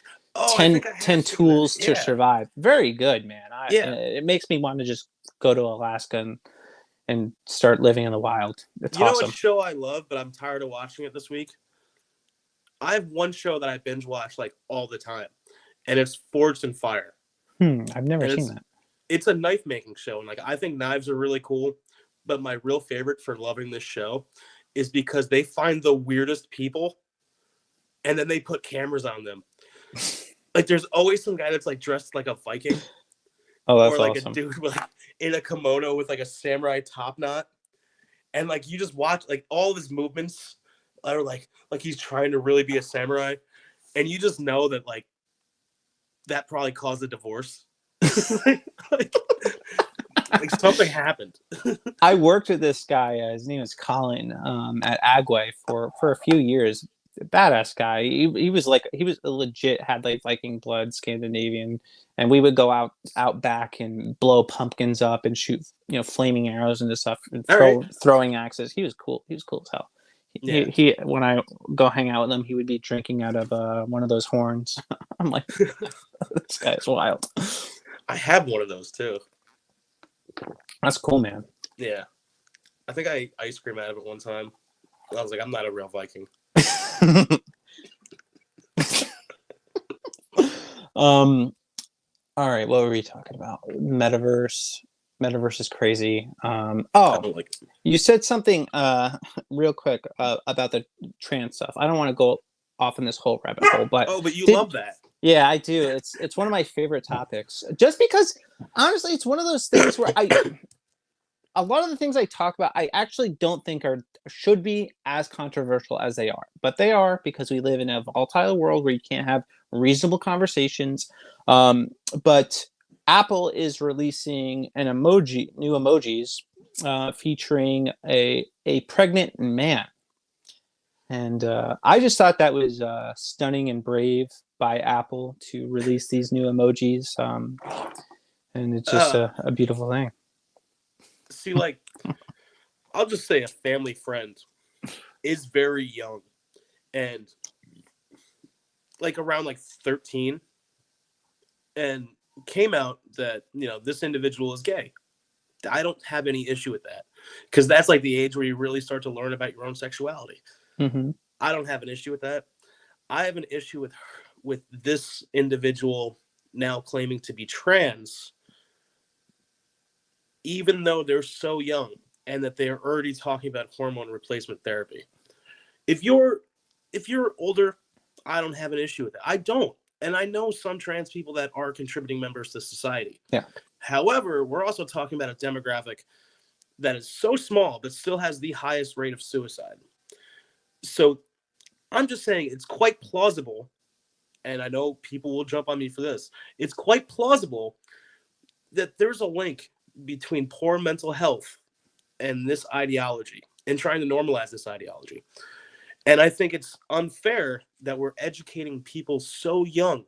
10 tools to survive. Very good, man. It makes me want to just go to Alaska and start living in the wild. It's awesome. You know what show I love, but I'm tired of watching it this week? I have one show that I binge watch like all the time, and it's Forged in Fire. I've never seen that. It's a knife making show, and like I think knives are really cool. But my real favorite for loving this show is because they find the weirdest people, and then they put cameras on them. Like there's always some guy that's like dressed like a Viking. Oh, that's or like awesome. a dude with, like, in a kimono with like a samurai top knot, and like you just watch like all of his movements are like he's trying to really be a samurai, and you just know that like that probably caused a divorce. like something happened. I worked with this guy. His name is Colin at Agway for a few years. Badass guy. He was legit, had like Viking blood, Scandinavian, and we would go out back and blow pumpkins up and shoot flaming arrows into stuff and throwing axes. He was cool. He was cool as hell. Yeah. He when I go hang out with him, he would be drinking out of one of those horns. I'm like, this guy's wild. I have one of those too. That's cool, man. Yeah, I think I ice cream out of it one time. I was like, I'm not a real Viking. All right, what were we talking about? Metaverse is crazy. You said something real quick about the trans stuff. I don't want to go off in this whole rabbit hole, but but you love that. Yeah, I do. It's one of my favorite topics, just because honestly it's one of those things where a lot of the things I talk about, I actually don't think should be as controversial as they are. But they are, because we live in a volatile world where you can't have reasonable conversations. But Apple is releasing new emojis featuring a pregnant man. And I just thought that was stunning and brave by Apple to release these new emojis. And it's just a beautiful thing. See, like, I'll just say a family friend is very young and like around like 13 and came out that, this individual is gay. I don't have any issue with that, because that's like the age where you really start to learn about your own sexuality. Mm-hmm. I don't have an issue with that. I have an issue with this individual now claiming to be trans, even though they're so young and that they're already talking about hormone replacement therapy. If you're older, I don't have an issue with it. I don't. And I know some trans people that are contributing members to society. Yeah. However, we're also talking about a demographic that is so small but still has the highest rate of suicide. So I'm just saying it's quite plausible, and I know people will jump on me for this, it's quite plausible that there's a link between poor mental health and this ideology, and trying to normalize this ideology. And I think it's unfair that we're educating people so young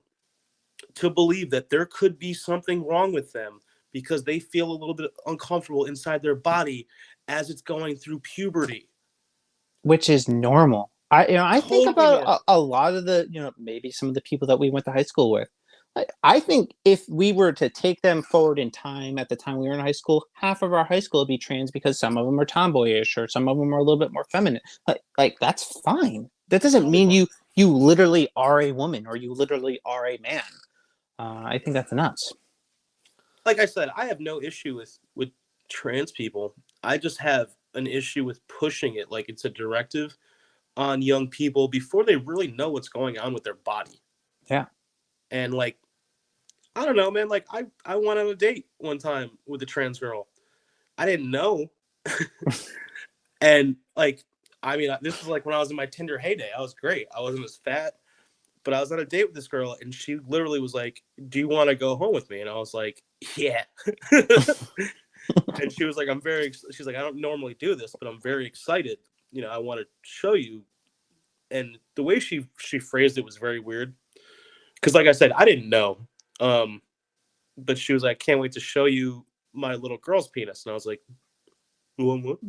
to believe that there could be something wrong with them because they feel a little bit uncomfortable inside their body as it's going through puberty. Which is normal. I Totally think about normal. a lot of the, maybe some of the people that we went to high school with. I think if we were to take them forward in time, at the time we were in high school, half of our high school would be trans, because some of them are tomboyish or some of them are a little bit more feminine. Like that's fine. That doesn't mean you literally are a woman or you literally are a man. I think that's nuts. Like I said, I have no issue with trans people. I just have an issue with pushing it like it's a directive on young people before they really know what's going on with their body. Yeah. And like, I don't know, man. Like I went on a date one time with a trans girl. I didn't know. And like, I mean, this was like when I was in my Tinder heyday. I was great. I wasn't as fat, but I was on a date with this girl, and she literally was like, "Do you want to go home with me?" And I was like, "Yeah." And she was like, she's like, "I don't normally do this, but I'm very excited. You know, I want to show you." And the way she phrased it was very weird, because like I said, I didn't know. But she was like, "Can't wait to show you my little girl's penis," and I was like, "What?"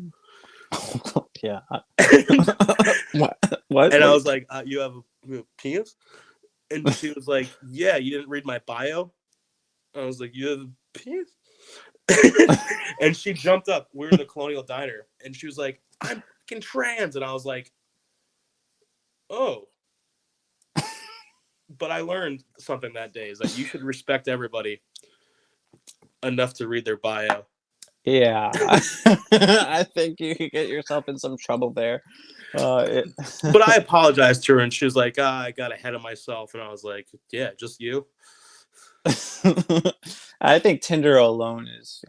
Yeah. And, What? and I was like, "You have a penis?" And she was like, "Yeah, you didn't read my bio." I was like, "You have a penis?" And she jumped up. We were in the Colonial Diner, and she was like, "I'm fucking trans," and I was like, "Oh." But I learned something that day, is that you should respect everybody enough to read their bio. Yeah. I think you could get yourself in some trouble there. But I apologized to her, and she was like, I got ahead of myself. And I was like, "Yeah, just you." I think Tinder alone is,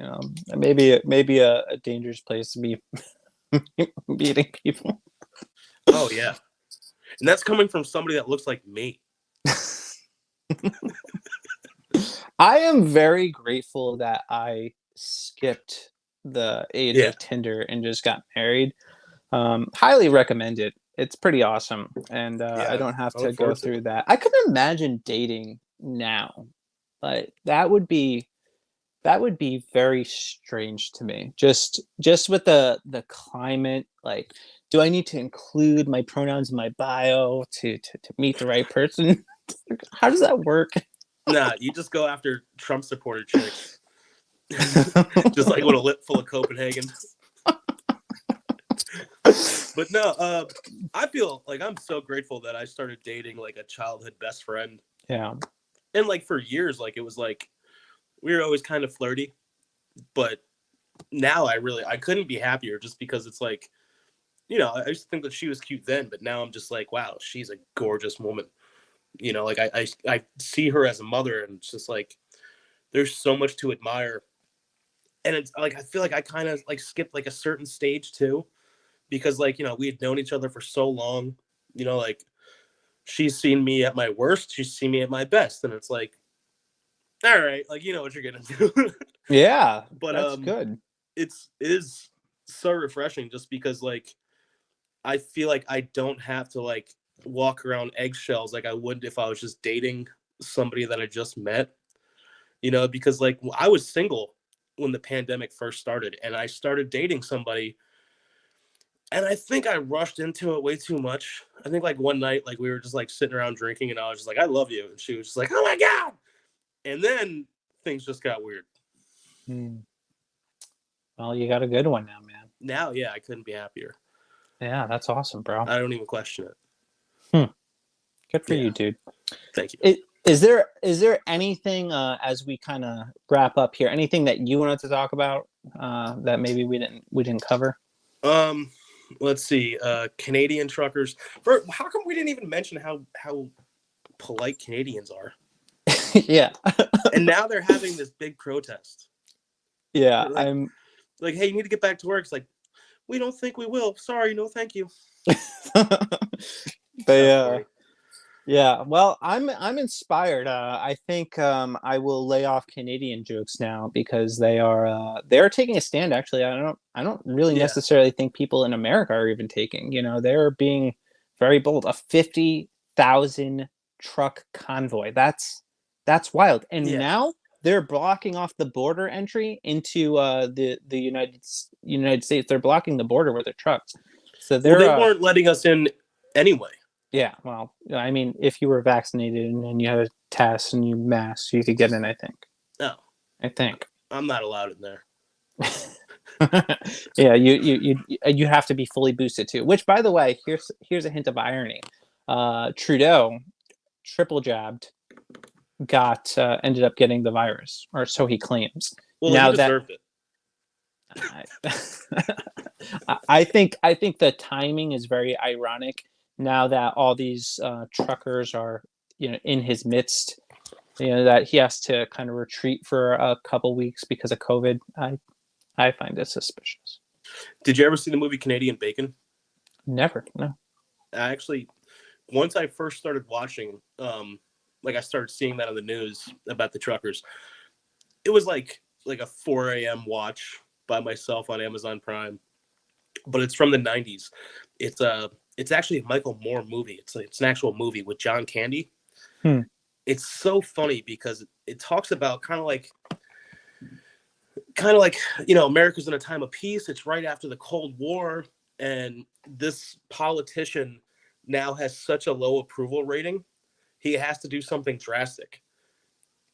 maybe a dangerous place to be meeting people. Oh, yeah. And that's coming from somebody that looks like me. I am very grateful that I skipped the age of Tinder and just got married. Highly recommend it. It's pretty awesome, and I don't have to go through that. I couldn't imagine dating now. Like that would be very strange to me. Just with the climate. Like, do I need to include my pronouns in my bio to meet the right person? How does that work? Nah, you just go after Trump supporter chicks. Just like with a lip full of Copenhagen. But no, I feel like I'm so grateful that I started dating like a childhood best friend. Yeah. And like for years, like it was like we were always kind of flirty, but now I couldn't be happier, just because it's like, I used to think that she was cute then, but now I'm just like, wow, she's a gorgeous woman. Like I see her as a mother, and it's just like there's so much to admire. And it's like I feel like I kind of like skipped like a certain stage too, because like, we had known each other for so long. Like she's seen me at my worst, she's seen me at my best, and it's like, all right, like you know what you're gonna do. Yeah, But that's good. it is so refreshing, just because like I feel like I don't have to like walk around eggshells like I would if I was just dating somebody that I just met. Because like I was single when the pandemic first started, and I started dating somebody, and I think I rushed into it way too much. I think like one night, like we were just like sitting around drinking, and I was just like, "I love you," and she was just like, "Oh my god!" And then things just got weird. Well, you got a good one now, man. Now, yeah, I couldn't be happier. Yeah, that's awesome, bro. I don't even question it. Good for you, dude. Thank you. Is there anything as we kind of wrap up here? Anything that you wanted to talk about that maybe we didn't cover? Let's see. Canadian truckers. How come we didn't even mention how polite Canadians are? Yeah. And now they're having this big protest. Yeah, like, I'm like, "Hey, you need to get back to work." It's like, "We don't think we will. Sorry, no, thank you." Yeah. Well, I'm inspired. I think I will lay off Canadian jokes now, because they're taking a stand. Actually, I don't really necessarily think people in America are even taking. They're being very bold. A 50,000 truck convoy. That's wild. And now they're blocking off the border entry into the United States. They're blocking the border with their trucks. So they weren't letting us in anyway. Yeah, well, I mean, if you were vaccinated and you had a test and you masked, you could get in, I think. Oh. I think. I'm not allowed in there. Yeah, you have to be fully boosted too. Which, by the way, here's a hint of irony. Trudeau triple jabbed. ended up getting the virus, or so he claims. Well, he Now that deserved it. I think the timing is very ironic now that all these truckers are, in his midst. That he has to kind of retreat for a couple weeks because of COVID. I find it suspicious. Did you ever see the movie Canadian Bacon? Never, no. I actually, once I first started watching, I started seeing that on the news about the truckers. It was like a 4 a.m. watch by myself on Amazon Prime, but it's from the 90s. It's actually a Michael Moore movie. It's an actual movie with John Candy. It's so funny because it talks about kind of like America's in a time of peace. It's right after the Cold War, and this politician now has such a low approval rating. He has to do something drastic.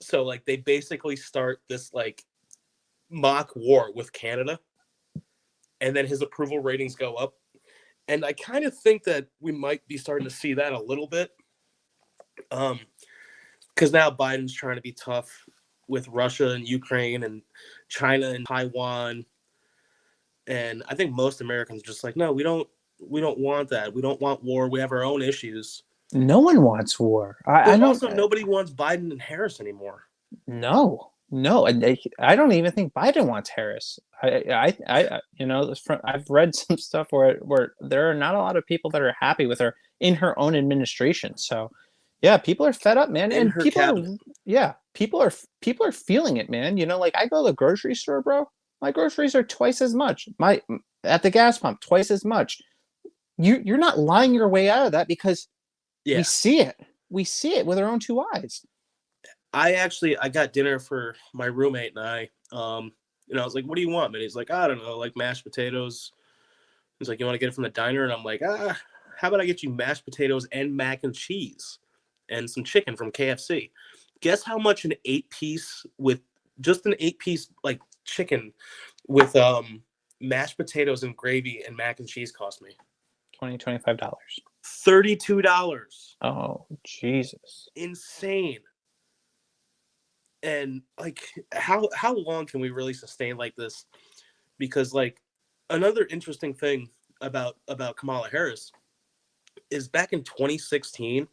So like they basically start this like mock war with Canada, and then his approval ratings go up. And I kind of think that we might be starting to see that a little bit. Because now Biden's trying to be tough with Russia and Ukraine and China and Taiwan. And I think most Americans are just like, no, we don't want that. We don't want war. We have our own issues. No one wants war. I don't. Also, nobody wants Biden and Harris anymore. No, and I don't even think Biden wants Harris. I've read some stuff where there are not a lot of people that are happy with her in her own administration. So, yeah, people are fed up, man, and people are feeling it, man. Like I go to the grocery store, bro. My groceries are twice as much. At the gas pump, twice as much. You're not lying your way out of that because we see it. We see it with our own two eyes. I got dinner for my roommate and I. I was like, "What do you want?" And he's like, "I don't know, like mashed potatoes." He's like, "You want to get it from the diner?" And I'm like, how about I get you mashed potatoes and mac and cheese and some chicken from KFC? Guess how much an 8-piece with just an 8-piece like chicken with mashed potatoes and gravy and mac and cheese cost me? $25. $32. Oh, Jesus. Insane. And like how long can we really sustain like this? Because like another interesting thing about Kamala Harris is back in 2016,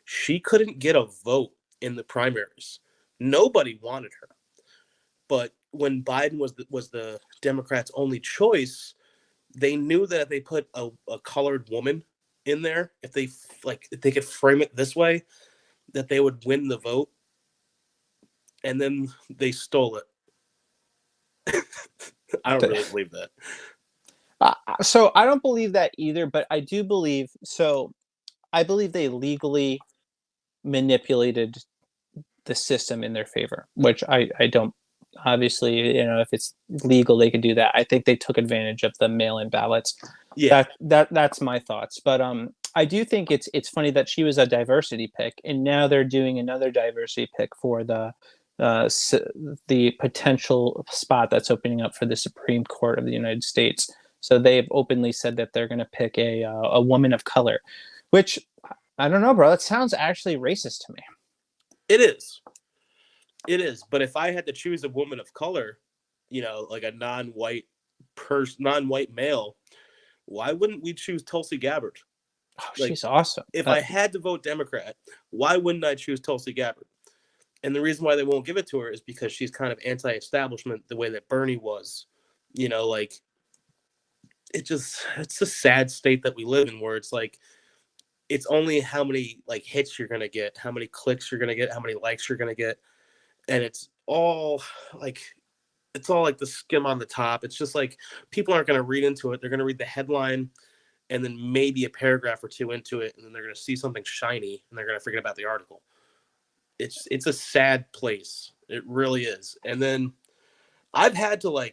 she couldn't get a vote in the primaries. Nobody wanted her. But when Biden was the Democrats' only choice, they knew that if they put a colored woman in there, if they could frame it this way, that they would win the vote. And then they stole it. I don't really believe that. So I don't believe that either, but I do believe so. I believe they legally manipulated the system in their favor, which I don't. Obviously, if it's legal, they can do that. I think they took advantage of the mail-in ballots. Yeah, that's my thoughts. But I do think it's funny that she was a diversity pick, and now they're doing another diversity pick for the potential spot that's opening up for the Supreme Court of the United States. So they've openly said that they're going to pick a woman of color, which I don't know, bro. That sounds actually racist to me. It is. It is. But if I had to choose a woman of color, like a non-white male, why wouldn't we choose Tulsi Gabbard? Oh, she's awesome. If I had to vote Democrat, why wouldn't I choose Tulsi Gabbard? And the reason why they won't give it to her is because she's kind of anti-establishment the way that Bernie was. It's a sad state that we live in where it's like, it's only how many like hits you're going to get, how many clicks you're going to get, how many likes you're going to get. And it's all like the skim on the top. It's just like people aren't going to read into it. They're going to read the headline and then maybe a paragraph or two into it. And then they're going to see something shiny and they're going to forget about the article. It's a sad place. It really is. And then I've had to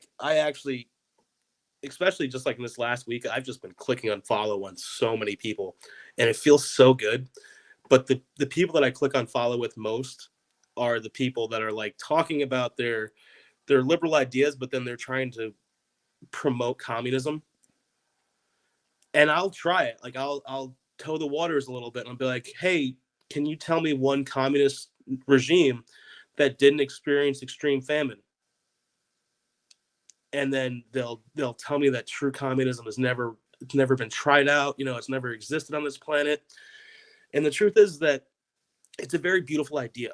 especially just like in this last week, I've just been clicking unfollow on so many people and it feels so good. But the people that I click on follow with most are the people that are like talking about their liberal ideas, but then they're trying to promote communism. And I'll try it. Like I'll toe the waters a little bit and I'll be like, hey, can you tell me one communist regime that didn't experience extreme famine. And then they'll tell me that true communism has never been tried out. It's never existed on this planet. And the truth is that it's a very beautiful idea.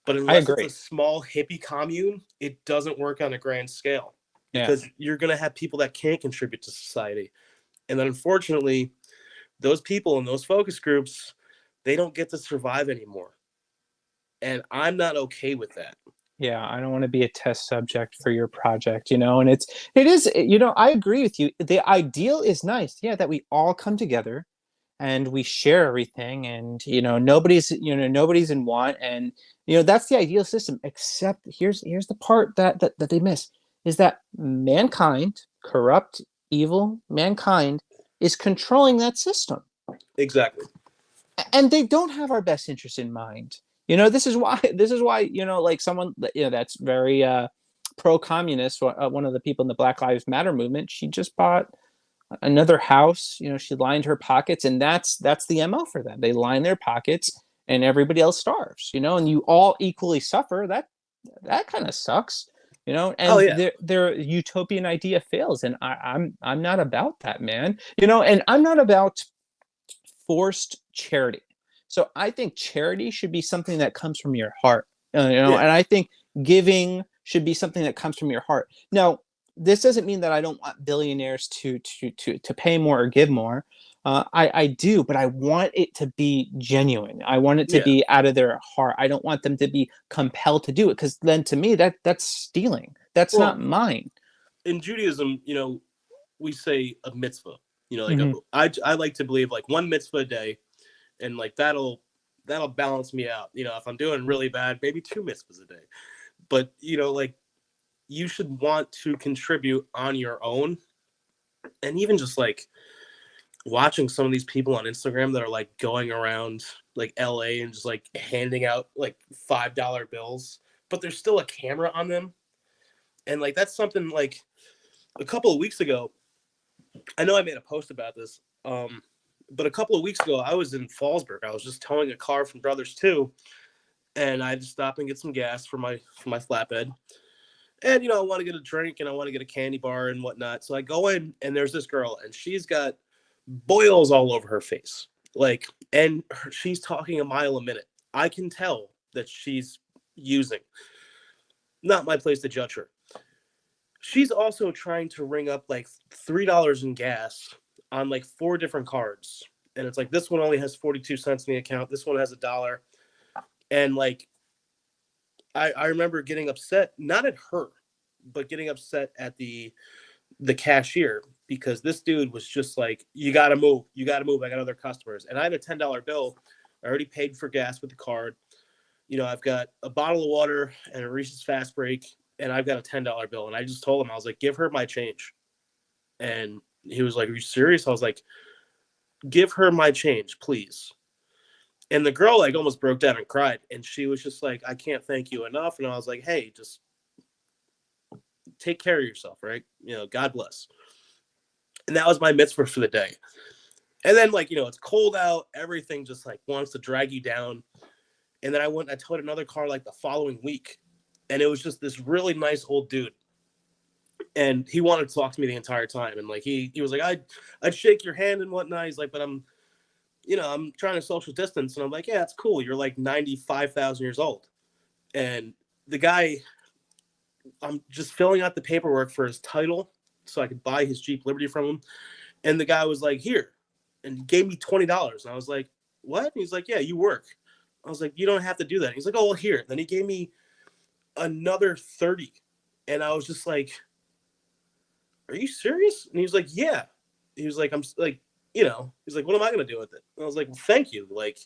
But I unless it's agree. a small hippie commune, it doesn't work on a grand scale, Yeah. because you're going to have people that can't contribute to society. And then unfortunately, those people in those focus groups, they don't get to survive anymore. And I'm not okay with that. Yeah, I don't want to be a test subject for your project, and it is, I agree with you. The ideal is nice. Yeah, that we all come together and we share everything, and nobody's in want, and that's the ideal system. Except here's the part that they miss, is that mankind, corrupt, evil mankind, is controlling that system. Exactly. And they don't have our best interest in mind. This is why like someone that's very pro-communist, one of the people in the Black Lives Matter movement, she just bought another house. She lined her pockets, and that's the MO for them. They line their pockets and everybody else starves, and you all equally suffer. That kind of sucks, and Oh, yeah. their utopian idea fails. And I'm not about that, man. And I'm not about forced charity. So I think charity should be something that comes from your heart, Yeah. and I think giving should be something that comes from your heart. Now, this doesn't mean that I don't want billionaires to pay more or give more. I do, but I want it to be genuine. I want it to Yeah. be out of their heart. I don't want them to be compelled to do it, because then to me that's stealing. That's Well, not mine. in Judaism, we say a mitzvah. Mhm. I like to believe like one mitzvah a day, and like that'll balance me out. If I'm doing really bad, maybe two mitzvahs a day. But like, you should want to contribute on your own. And even just like watching some of these people on Instagram that are like going around like LA and just like handing out like $5 bills, but there's still a camera on them. And like, that's something like a couple of weeks ago, I know I made a post about this. But a couple of weeks ago, I was in Fallsburg. I was just towing a car from Brothers 2, and I had to stop and get some gas for my flatbed. And I want to get a drink and I want to get a candy bar and whatnot. So I go in, and there's this girl, and she's got boils all over her face, like, and she's talking a mile a minute. I can tell that she's using. Not my place to judge her. She's also trying to ring up like $3 in gas on like 4 different cards. And it's like, this one only has 42 cents in the account. This one has $1. And like, I remember getting upset, not at her, but getting upset at the cashier, because this dude was just like, you got to move. You got to move. I got other customers. And I had a $10 bill. I already paid for gas with the card. I've got a bottle of water and a Reese's Fast Break, and I've got a $10 bill. And I just told him, I was like, give her my change. And he was like, are you serious? I was like, give her my change, please. And the girl like almost broke down and cried. And she was just like, I can't thank you enough. And I was like, hey, just take care of yourself, right? God bless. And that was my mitzvah for the day. And then like, it's cold out. Everything just like wants to drag you down. And then I towed another car like the following week. And it was just this really nice old dude. And he wanted to talk to me the entire time. And like, he was like, I'd shake your hand and whatnot. He's like, but I'm trying to social distance. And I'm like, yeah, it's cool. You're like 95,000 years old. And the guy, I'm just filling out the paperwork for his title so I could buy his Jeep Liberty from him. And the guy was like, here, and he gave me $20. And I was like, what? And he's like, yeah, you work. I was like, you don't have to do that. He's like, oh, well, here. Then he gave me another 30. And I was just like, are you serious? And he was like, yeah. He was like, I'm like, he's like, what am I going to do with it? And I was like, well, thank you. Like,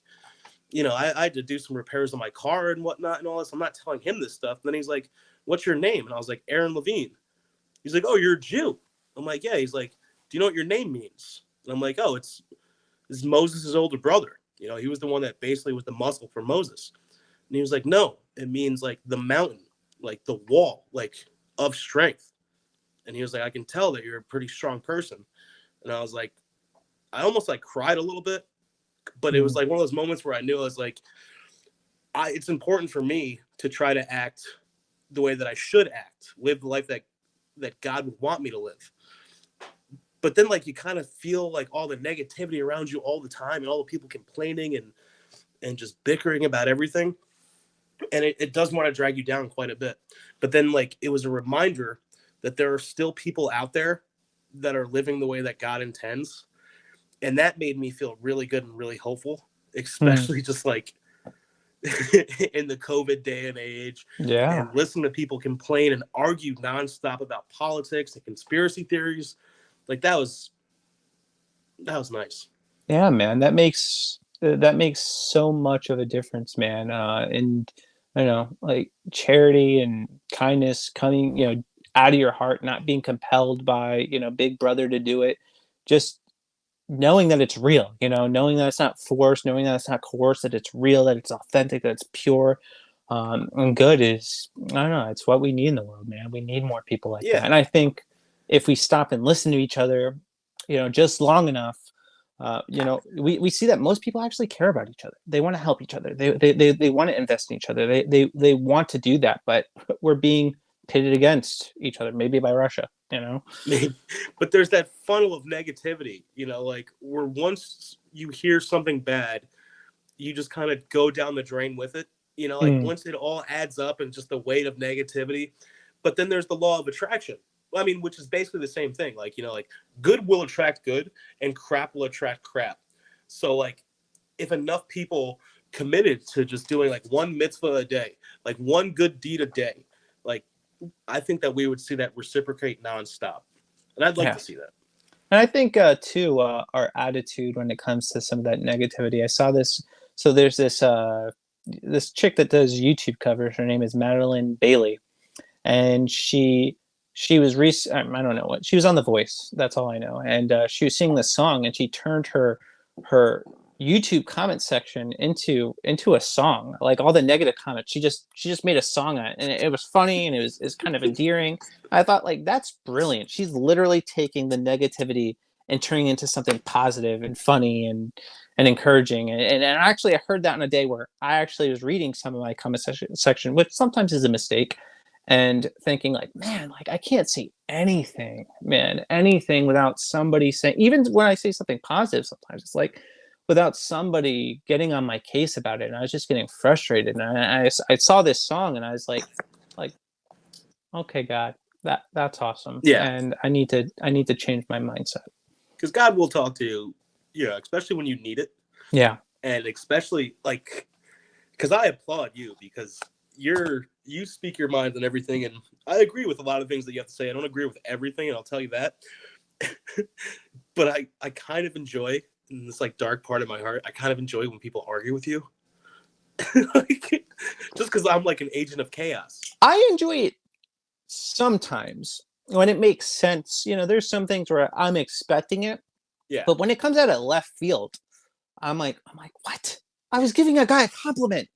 I had to do some repairs on my car and whatnot and all this. I'm not telling him this stuff. And then he's like, what's your name? And I was like, Aaron Levine. He's like, oh, you're a Jew. I'm like, yeah. He's like, do you know what your name means? And I'm like, oh, this is Moses' older brother. He was the one that basically was the muscle for Moses. And he was like, no, it means like the mountain, like the wall, like of strength. And he was like, I can tell that you're a pretty strong person. And I was like, I almost like cried a little bit, but it was like one of those moments where I knew I was like, it's important for me to try to act the way that I should act, live the life that God would want me to live. But then, like, you kind of feel like all the negativity around you all the time, and all the people complaining and just bickering about everything, and it does want to drag you down quite a bit. But then, like, it was a reminder that there are still people out there that are living the way that God intends, and that made me feel really good and really hopeful, especially just like in the COVID day and age. Yeah. And listen to people complain and argue nonstop about politics and conspiracy theories. Like, that was nice. Yeah, man, that makes so much of a difference, man. And I don't know, like charity and kindness coming, out of your heart, not being compelled by, Big Brother to do it. Just knowing that it's real, knowing that it's not forced, knowing that it's not coerced, that it's real, that it's authentic, that it's pure. And good is, I don't know, it's what we need in the world, man. We need more people like that. And I think if we stop and listen to each other, just long enough, we see that most people actually care about each other. They want to help each other. They want to invest in each other. They want to do that, but we're being pitted against each other, maybe by Russia, Maybe. But there's that funnel of negativity, like where once you hear something bad, you just kind of go down the drain with it, once it all adds up and just the weight of negativity. But then there's the law of attraction. I mean, which is basically the same thing. Like, like good will attract good and crap will attract crap. So, like, if enough people committed to just doing like one mitzvah a day, like one good deed a day, like, I think that we would see that reciprocate nonstop. And I'd like to see that. And I think, too, our attitude when it comes to some of that negativity. I saw this. So there's this chick that does YouTube covers. Her name is Madeline Bailey. And she was I don't know what. She was on The Voice. That's all I know. And she was singing this song, and she turned her YouTube comment section into a song. Like all the negative comments, she just made a song on it, and it was funny and it's kind of endearing. I thought, like, that's brilliant. She's literally taking the negativity and turning it into something positive and funny and encouraging. And actually, I heard that on a day where I actually was reading some of my comment section, which sometimes is a mistake, and thinking like, man, like I can't see anything without somebody saying. Even when I say something positive, sometimes it's like, without somebody getting on my case about it. And I was just getting frustrated. And I saw this song and I was like, okay, God, that's awesome. Yeah. And I need to change my mindset. Because God will talk to you, especially when you need it. Yeah. And especially like, because I applaud you because you speak your mind on everything. And I agree with a lot of things that you have to say. I don't agree with everything, and I'll tell you that. But I kind of enjoy, in this like dark part of my heart, I kind of enjoy when people argue with you. Like, just because I'm like an agent of chaos. I enjoy it sometimes when it makes sense. There's some things where I'm expecting it. Yeah. But when it comes out of left field, I'm like, what? I was giving a guy a compliment.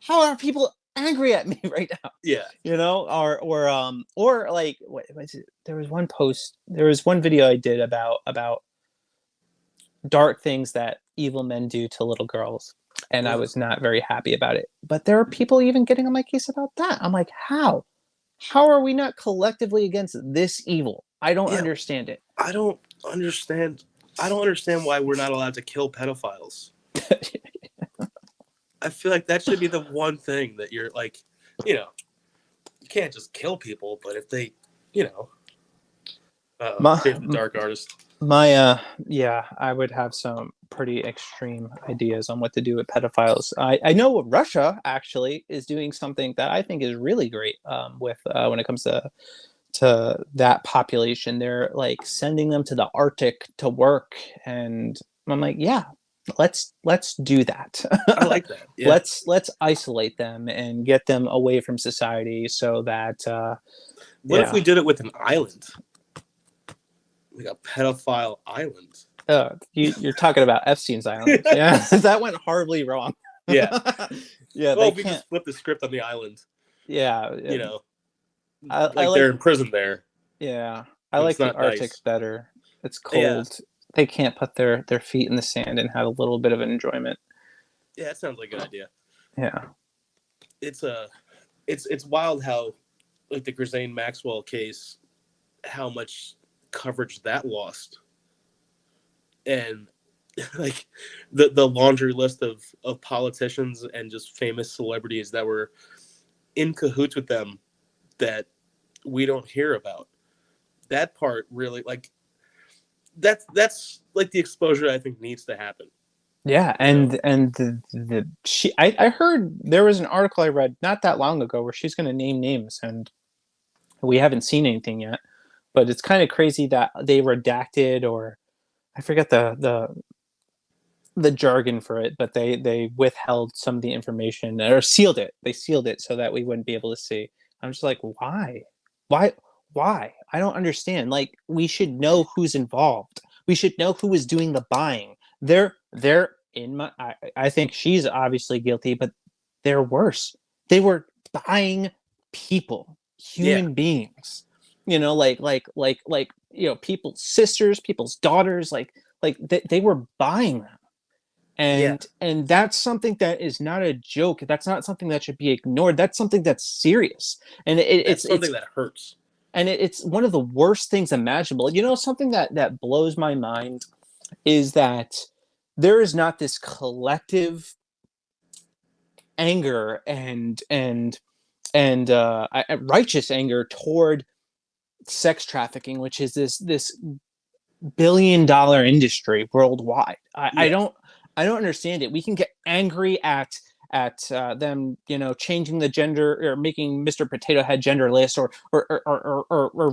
How are people angry at me right now? Yeah. Or like, what was it? There was one video I did about dark things that evil men do to little girls, and I was not very happy about it. But there are people even getting on my case about that. I'm like, how are we not collectively against this evil? I don't understand it. I don't understand why we're not allowed to kill pedophiles. I feel like that should be the one thing that you're like, you can't just kill people, but if they, the dark artist. I would have some pretty extreme ideas on what to do with pedophiles. I know Russia actually is doing something that I think is really great with when it comes to that population. They're like sending them to the Arctic to work, and I'm like, yeah, let's do that. I like that. Yeah. Let's isolate them and get them away from society so that what if we did it with an island? Like a pedophile island. You're talking about Epstein's island. Yeah, that went horribly wrong. Yeah. Yeah. Well, we just flip the script on the island. Yeah. They're in prison there. Yeah. I like the Arctic better. It's cold. Yeah. They can't put their feet in the sand and have a little bit of an enjoyment. Yeah, that sounds like a good idea. Yeah. It's wild how, like, the Ghislaine Maxwell case, how much coverage that lost, and like the laundry list of politicians and just famous celebrities that were in cahoots with them that we don't hear about. That part really, like, that's like the exposure I think needs to happen. Yeah, You know? and I heard there was an article I read not that long ago where she's going to name names, and we haven't seen anything yet. But it's kind of crazy that they redacted, or I forget the jargon for it, but they withheld some of the information or sealed it. They sealed it so that we wouldn't be able to see. I'm just like, why? Why? Why? I don't understand. Like, we should know who's involved. We should know who is doing the buying. They're in my. I think she's obviously guilty, but they're worse. They were buying people, Yeah. human beings. People's sisters, people's daughters. They were buying them. Yeah. And that's something that is not a joke. That's not something that should be ignored. That's something that's serious. And That's something that hurts. And it's one of the worst things imaginable. Something that blows my mind is that there is not this collective anger and righteous anger toward sex trafficking, which is this billion-dollar industry worldwide. I don't understand it. We can get angry at them, changing the gender or making Mr. Potato Head genderless, or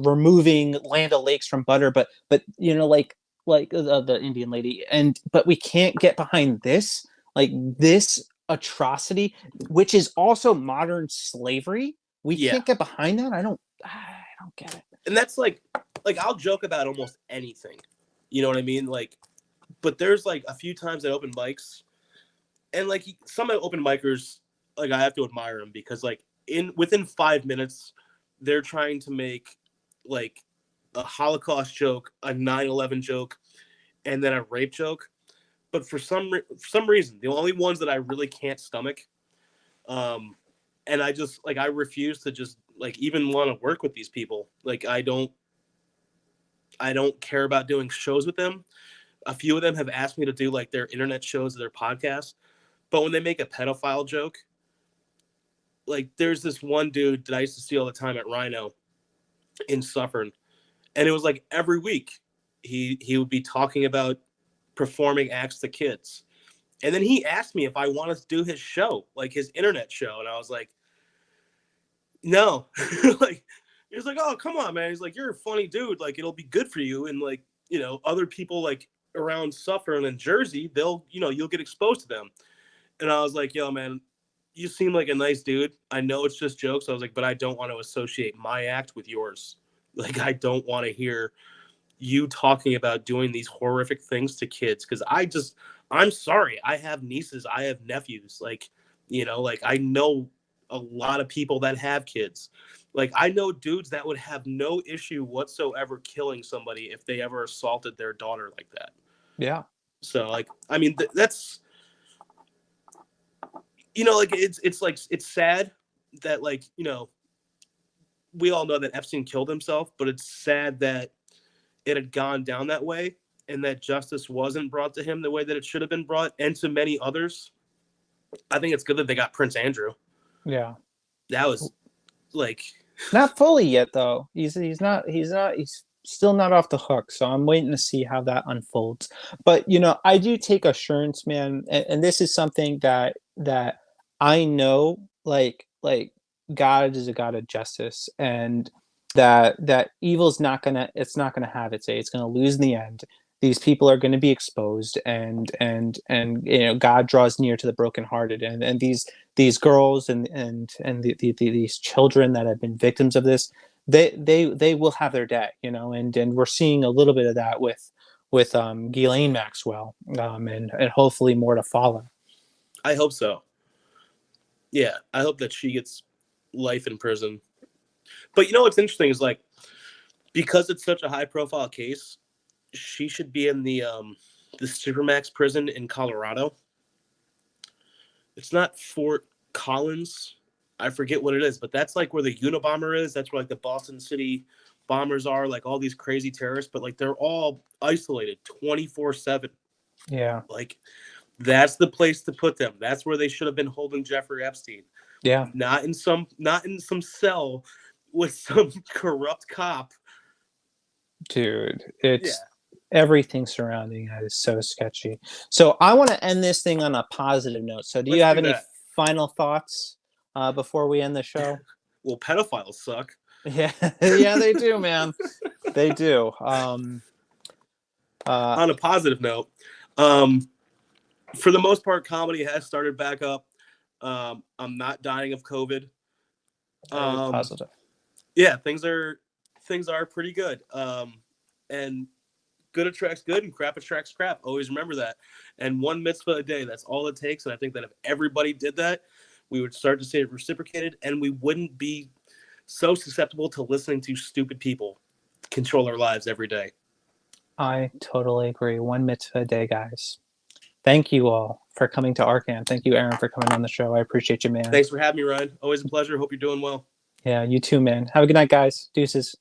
removing Land O'Lakes from butter, but the Indian lady, but we can't get behind this, like, this atrocity, which is also modern slavery. We can't get behind that. I don't get it. And that's like I'll joke about almost anything. You know what I mean? Like, but there's like a few times at open mics, and like some open micers, like, I have to admire them because, like, within 5 minutes, they're trying to make like a Holocaust joke, a 9/11 joke, and then a rape joke. But for some reason, the only ones that I really can't stomach, and I just, like, I refuse to just, like, even want to work with these people. Like, I don't care about doing shows with them. A few of them have asked me to do, like, their internet shows, their podcasts. But when they make a pedophile joke, like, there's this one dude that I used to see all the time at Rhino in Suffern, and it was like every week he would be talking about performing acts to kids. And then he asked me if I wanted to do his show, like his internet show, and I was like, no. Like, he was like, oh, come on, man. He's like, you're a funny dude. Like, it'll be good for you. And, like, other people, like, around Suffern and Jersey, you'll get exposed to them. And I was like, yo, man, you seem like a nice dude. I know it's just jokes. I was like, but I don't want to associate my act with yours. Like, I don't want to hear you talking about doing these horrific things to kids. Cause I'm sorry. I have nieces. I have nephews. Like, like, I know a lot of people that have kids. Like, I know dudes that would have no issue whatsoever killing somebody if they ever assaulted their daughter like that. Yeah. So, like, I mean, that's, like, it's sad that, like, we all know that Epstein killed himself, but it's sad that it had gone down that way and that justice wasn't brought to him the way that it should have been brought, and to many others. I think it's good that they got Prince Andrew. Yeah. That was, like, not fully yet, though. He's still not off the hook. So I'm waiting to see how that unfolds. But, I do take assurance, man. And this is something that I know, like God is a God of justice, and that evil's not gonna have its say. It's gonna lose in the end. These people are going to be exposed, and God draws near to the brokenhearted, and these girls and these children that have been victims of this, they will have their day, and we're seeing a little bit of that with Ghislaine Maxwell, and hopefully more to follow. I hope so. Yeah, I hope that she gets life in prison. But what's interesting is, like, because it's such a high profile case, she should be in the Supermax prison in Colorado. It's not Fort Collins. I forget what it is, but that's like where the Unabomber is. That's where like the Boston City bombers are, like all these crazy terrorists, but like they're all isolated 24/7. Yeah. Like that's the place to put them. That's where they should have been holding Jeffrey Epstein. Yeah. Not in some cell with some corrupt cop. Dude, it's everything surrounding it is so sketchy. So I want to end this thing on a positive note. So do you have any final thoughts before we end the show? Well, pedophiles suck. Yeah, yeah, they do, man. They do. On a positive note, for the most part, comedy has started back up. I'm not dying of COVID. Positive. Yeah, things are pretty good. And good attracts good, and crap attracts crap. Always remember that. And one mitzvah a day, that's all it takes. And I think that if everybody did that, we would start to see it reciprocated, and we wouldn't be so susceptible to listening to stupid people control our lives every day. I totally agree. One mitzvah a day, guys. Thank you all for coming to Arcan. Thank you, Aaron, for coming on the show. I appreciate you, man. Thanks for having me, Ryan. Always a pleasure. Hope you're doing well. Yeah, you too, man. Have a good night, guys. Deuces.